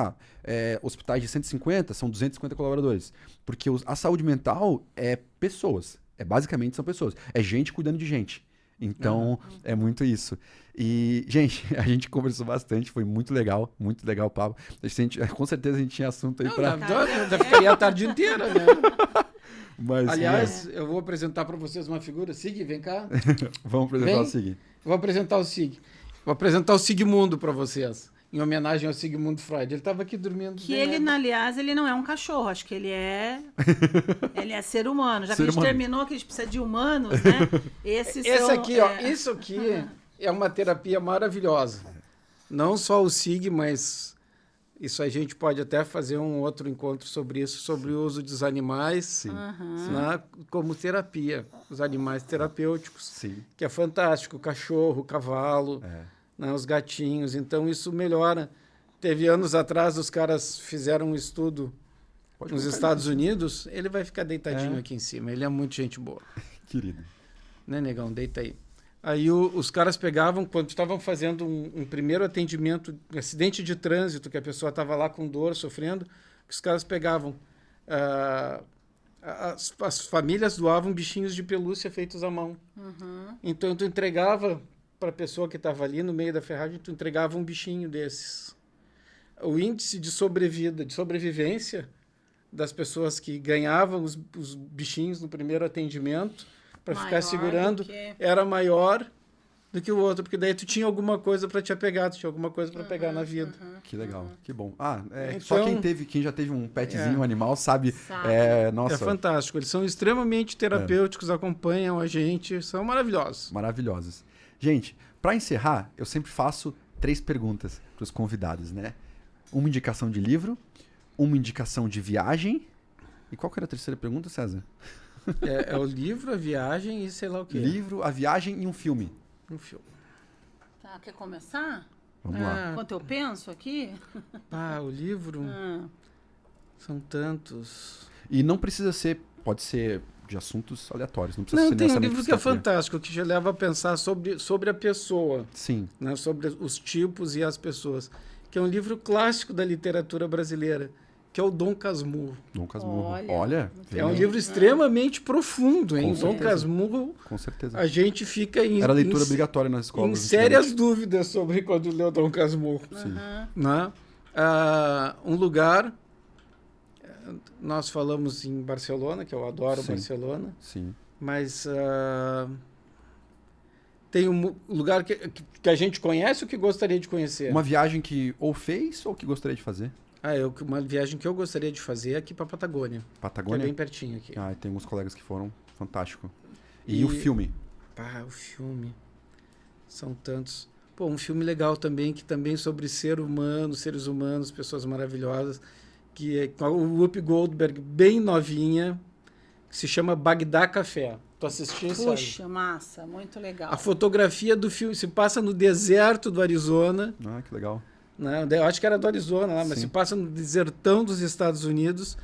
hospitais de 150 são 250 colaboradores. Porque a saúde mental é pessoas. Basicamente são pessoas. É gente cuidando de gente. Então, é muito isso. E, gente, a gente conversou bastante, foi muito legal o papo. Com certeza a gente tinha assunto aí pra... Eu ficaria a tarde inteira, né? Mas, aliás, eu vou apresentar para vocês uma figura. Sig, vem cá. Vamos apresentar o Sig. Vou apresentar o Sig. Vou apresentar o Sigmundo para vocês, em homenagem ao Sigmund Freud. Ele estava aqui dormindo. Aliás, ele não é um cachorro, acho que ele é ser humano. Já que a gente terminou que a gente precisa de humanos, né? Isso aqui é uma terapia maravilhosa. Não só o Sig, mas isso a gente pode até fazer um outro encontro sobre isso, sobre o uso dos animais como terapia, os animais terapêuticos, Sim. Que é fantástico, o cachorro, o cavalo, os gatinhos. Então isso melhora. Teve anos atrás, os caras fizeram um estudo nos Estados Unidos, ele vai ficar deitadinho aqui em cima, ele é muito gente boa. Querido. Né, negão? Deita aí. Aí os caras pegavam, quando estavam fazendo um primeiro atendimento, um acidente de trânsito, que a pessoa estava lá com dor, sofrendo, que os caras pegavam, as famílias doavam bichinhos de pelúcia feitos à mão. Então tu entregava para a pessoa que estava ali no meio da ferragem, tu entregava um bichinho desses. O índice de sobrevivência das pessoas que ganhavam os bichinhos no primeiro atendimento para ficar segurando era maior do que o outro, porque daí tu tinha alguma coisa para te apegar, tu tinha alguma coisa para pegar na vida. Que legal, que bom. Então, só quem já teve um petzinho, um animal, sabe. Nossa. É fantástico, eles são extremamente terapêuticos, acompanham a gente, são maravilhosos. Maravilhosos. Gente, para encerrar, eu sempre faço 3 perguntas para os convidados, né? Uma indicação de livro, uma indicação de viagem. E qual que era a terceira pergunta, César? É o livro, a viagem e sei lá o quê. Livro, a viagem e um filme. Um filme. Tá, quer começar? Vamos lá. Enquanto eu penso aqui? O livro... São tantos... E não precisa ser... Pode ser de assuntos aleatórios. Não precisa ser tem um necessariamente livro que é fantástico, que já leva a pensar sobre a pessoa. Sim. Né, sobre os tipos e as pessoas. Que é um livro clássico da literatura brasileira, que é o Dom Casmurro. Dom Casmurro. Olha é um livro extremamente profundo, hein? Com Dom certeza. Casmurro. Com certeza. A gente fica Era leitura obrigatória nas escolas. Em sérias dúvidas sobre quando leu Dom Casmurro. Sim. Né? Um lugar... Nós falamos em Barcelona, que eu adoro Barcelona. Sim. Mas tem um lugar que a gente conhece ou que gostaria de conhecer? Uma viagem que ou fez ou que gostaria de fazer? Uma viagem que eu gostaria de fazer é aqui para Patagônia. Patagônia? Que é bem pertinho aqui. Tem alguns colegas que foram. Fantástico. E o filme? O filme. São tantos. Um filme legal também, que também sobre seres humanos, pessoas maravilhosas, que é com o Whoopi Goldberg, bem novinha, que se chama Bagdá Café. Tu assistiu isso? Puxa, massa, muito legal. A fotografia do filme se passa no deserto do Arizona. Que legal. Né? Eu acho que era do Arizona lá, mas se passa no desertão dos Estados Unidos.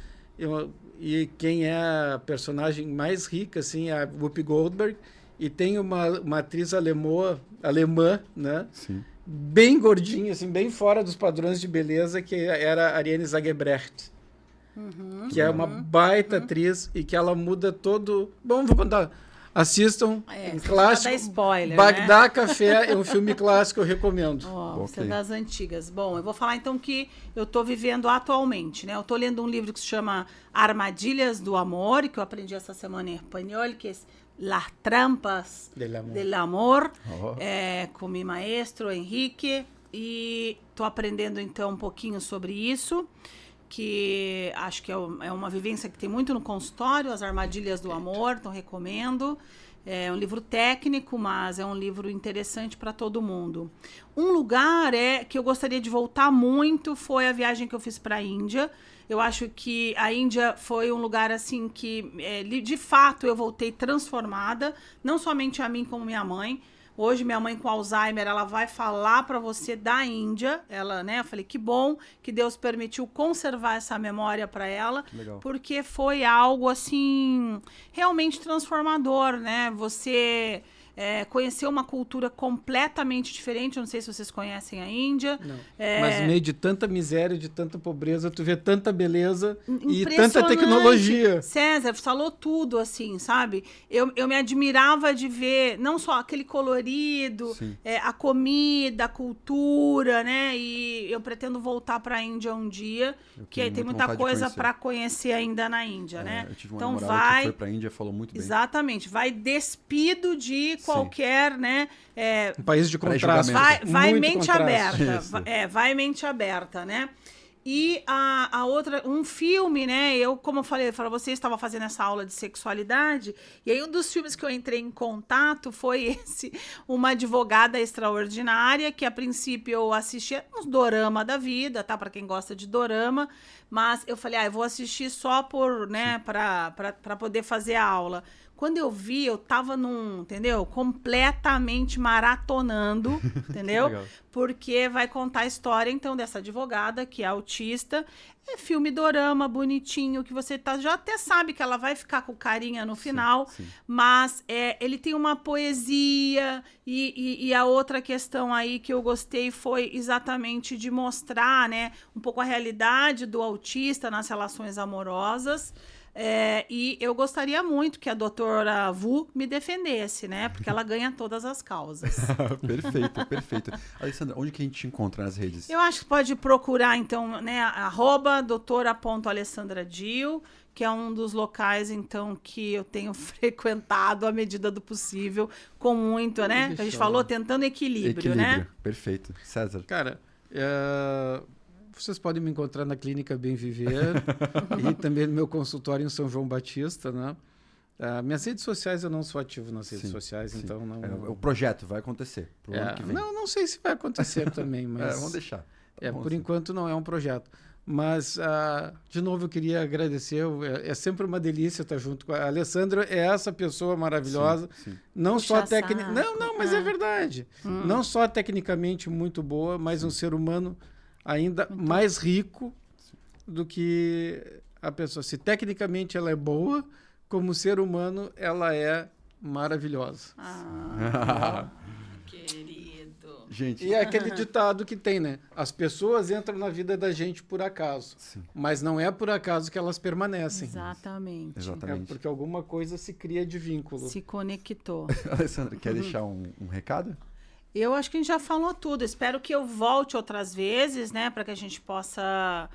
E quem é a personagem mais rica, assim, é a Whoopi Goldberg. E tem uma atriz alemã, né? Sim. Bem gordinha, assim, bem fora dos padrões de beleza, que era a Ariane Zagebrecht. Que é uma baita atriz e que ela muda todo... Bom, vou contar. Assistam, um clássico. Dá spoiler, Bagdá né? Café é um filme clássico, eu recomendo. Você é das antigas. Bom, eu vou falar então que eu estou vivendo atualmente, né? Eu estou lendo um livro que se chama Armadilhas do Amor, que eu aprendi essa semana em espanhol, que é Las Trampas del Amor, com meu maestro Henrique, e estou aprendendo então um pouquinho sobre isso, que acho que é uma vivência que tem muito no consultório, As Armadilhas do Amor, então recomendo. É um livro técnico, mas é um livro interessante para todo mundo. Um lugar que eu gostaria de voltar muito foi a viagem que eu fiz para a Índia. Eu acho que a Índia foi um lugar assim que, de fato, eu voltei transformada, não somente a mim como minha mãe, Hoje minha mãe com Alzheimer, ela vai falar para você da Índia. Ela, né? Eu falei que bom que Deus permitiu conservar essa memória para ela, Que legal. porque foi algo assim realmente transformador, né? Você conhecer uma cultura completamente diferente. Eu não sei se vocês conhecem a Índia. Não. Mas no meio de tanta miséria, de tanta pobreza, tu vê tanta beleza e tanta Impressionante. tecnologia. César, falou tudo, assim, sabe? Eu me admirava de ver não só aquele colorido, Sim. a comida, a cultura, né? E eu pretendo voltar para a Índia um dia, que tenho tem muita muita vontade de coisa conhecer. para conhecer ainda na Índia, né? Eu tive uma Então namorada que foi pra Índia e falou muito bem. exatamente, vai despido de qualquer, né? Um país de Para contraste. julgamento. Vai Muito mente contraste. aberta. Isso. Vai mente aberta, né? E a outra, um filme, né? Eu, como eu falei para você, estava fazendo essa aula de sexualidade, e aí um dos filmes que eu entrei em contato foi esse, Uma Advogada Extraordinária, que a princípio eu assistia uns dorama da vida, tá? Para quem gosta de dorama, mas eu falei, eu vou assistir só por, né, para poder fazer a aula. Quando eu vi, eu tava entendeu? Completamente maratonando, entendeu? Legal. Porque vai contar a história, então, dessa advogada que é autista. É filme dorama, bonitinho, que você já até sabe que ela vai ficar com carinha no final, sim. mas ele tem uma poesia e a outra questão aí que eu gostei foi exatamente de mostrar, né, um pouco a realidade do autista nas relações amorosas. E eu gostaria muito que a doutora Vu me defendesse, né? Porque ela ganha todas as causas. Perfeito, perfeito. Alessandra, onde que a gente te encontra nas redes? Eu acho que pode procurar, então, né? @doutora.alessandradil, que é um dos locais, então, que eu tenho frequentado à medida do possível, com muito, né? A gente falou, tentando equilíbrio, né? Perfeito. César. Cara, vocês podem me encontrar na Clínica Bem Viver e também no meu consultório em São João Batista, né? Minhas redes sociais, eu não sou ativo nas redes sociais, sim. então não... O projeto vai acontecer pro ano que vem. Não sei se vai acontecer também, mas... Vamos deixar. Tá bom, por sim. enquanto não é um projeto. Mas, de novo, eu queria agradecer. É sempre uma delícia estar junto com a Alessandra. É essa pessoa maravilhosa. Sim. Não Puxa só saco. tecnicamente... Não, mas é verdade. Não só tecnicamente muito boa, mas um ser humano ainda mais rico do que a pessoa. Se tecnicamente ela é boa, como ser humano ela é maravilhosa. Querido. Gente, E é aquele ditado que tem, né? As pessoas entram na vida da gente por acaso, mas não é por acaso que elas permanecem. Exatamente. exatamente. Porque alguma coisa se cria de vínculo. Se conectou. Alessandra, quer deixar um recado? Eu acho que a gente já falou tudo. Espero que eu volte outras vezes, né? Para que a gente possa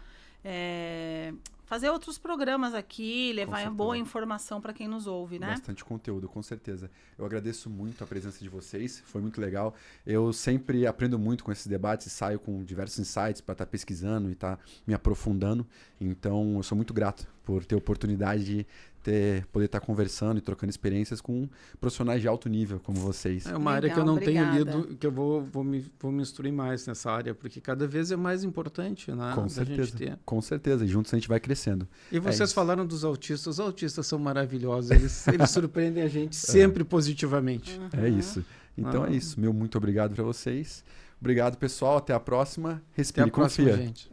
fazer outros programas aqui, levar boa informação para quem nos ouve, né? Bastante conteúdo, com certeza. Eu agradeço muito a presença de vocês, foi muito legal. Eu sempre aprendo muito com esses debates e saio com diversos insights para estar pesquisando e estar me aprofundando. Então, eu sou muito grato por ter a oportunidade de poder estar conversando e trocando experiências com profissionais de alto nível como vocês. É uma área que eu não tenho lido, que eu vou me instruir mais nessa área, porque cada vez é mais importante, né? Com certeza, com certeza. E juntos a gente vai crescendo. E vocês falaram dos autistas. Os autistas são maravilhosos. Eles surpreendem a gente sempre positivamente. É isso. Então é isso. Meu muito obrigado para vocês. Obrigado, pessoal. Até a próxima. Respire e confia. Gente.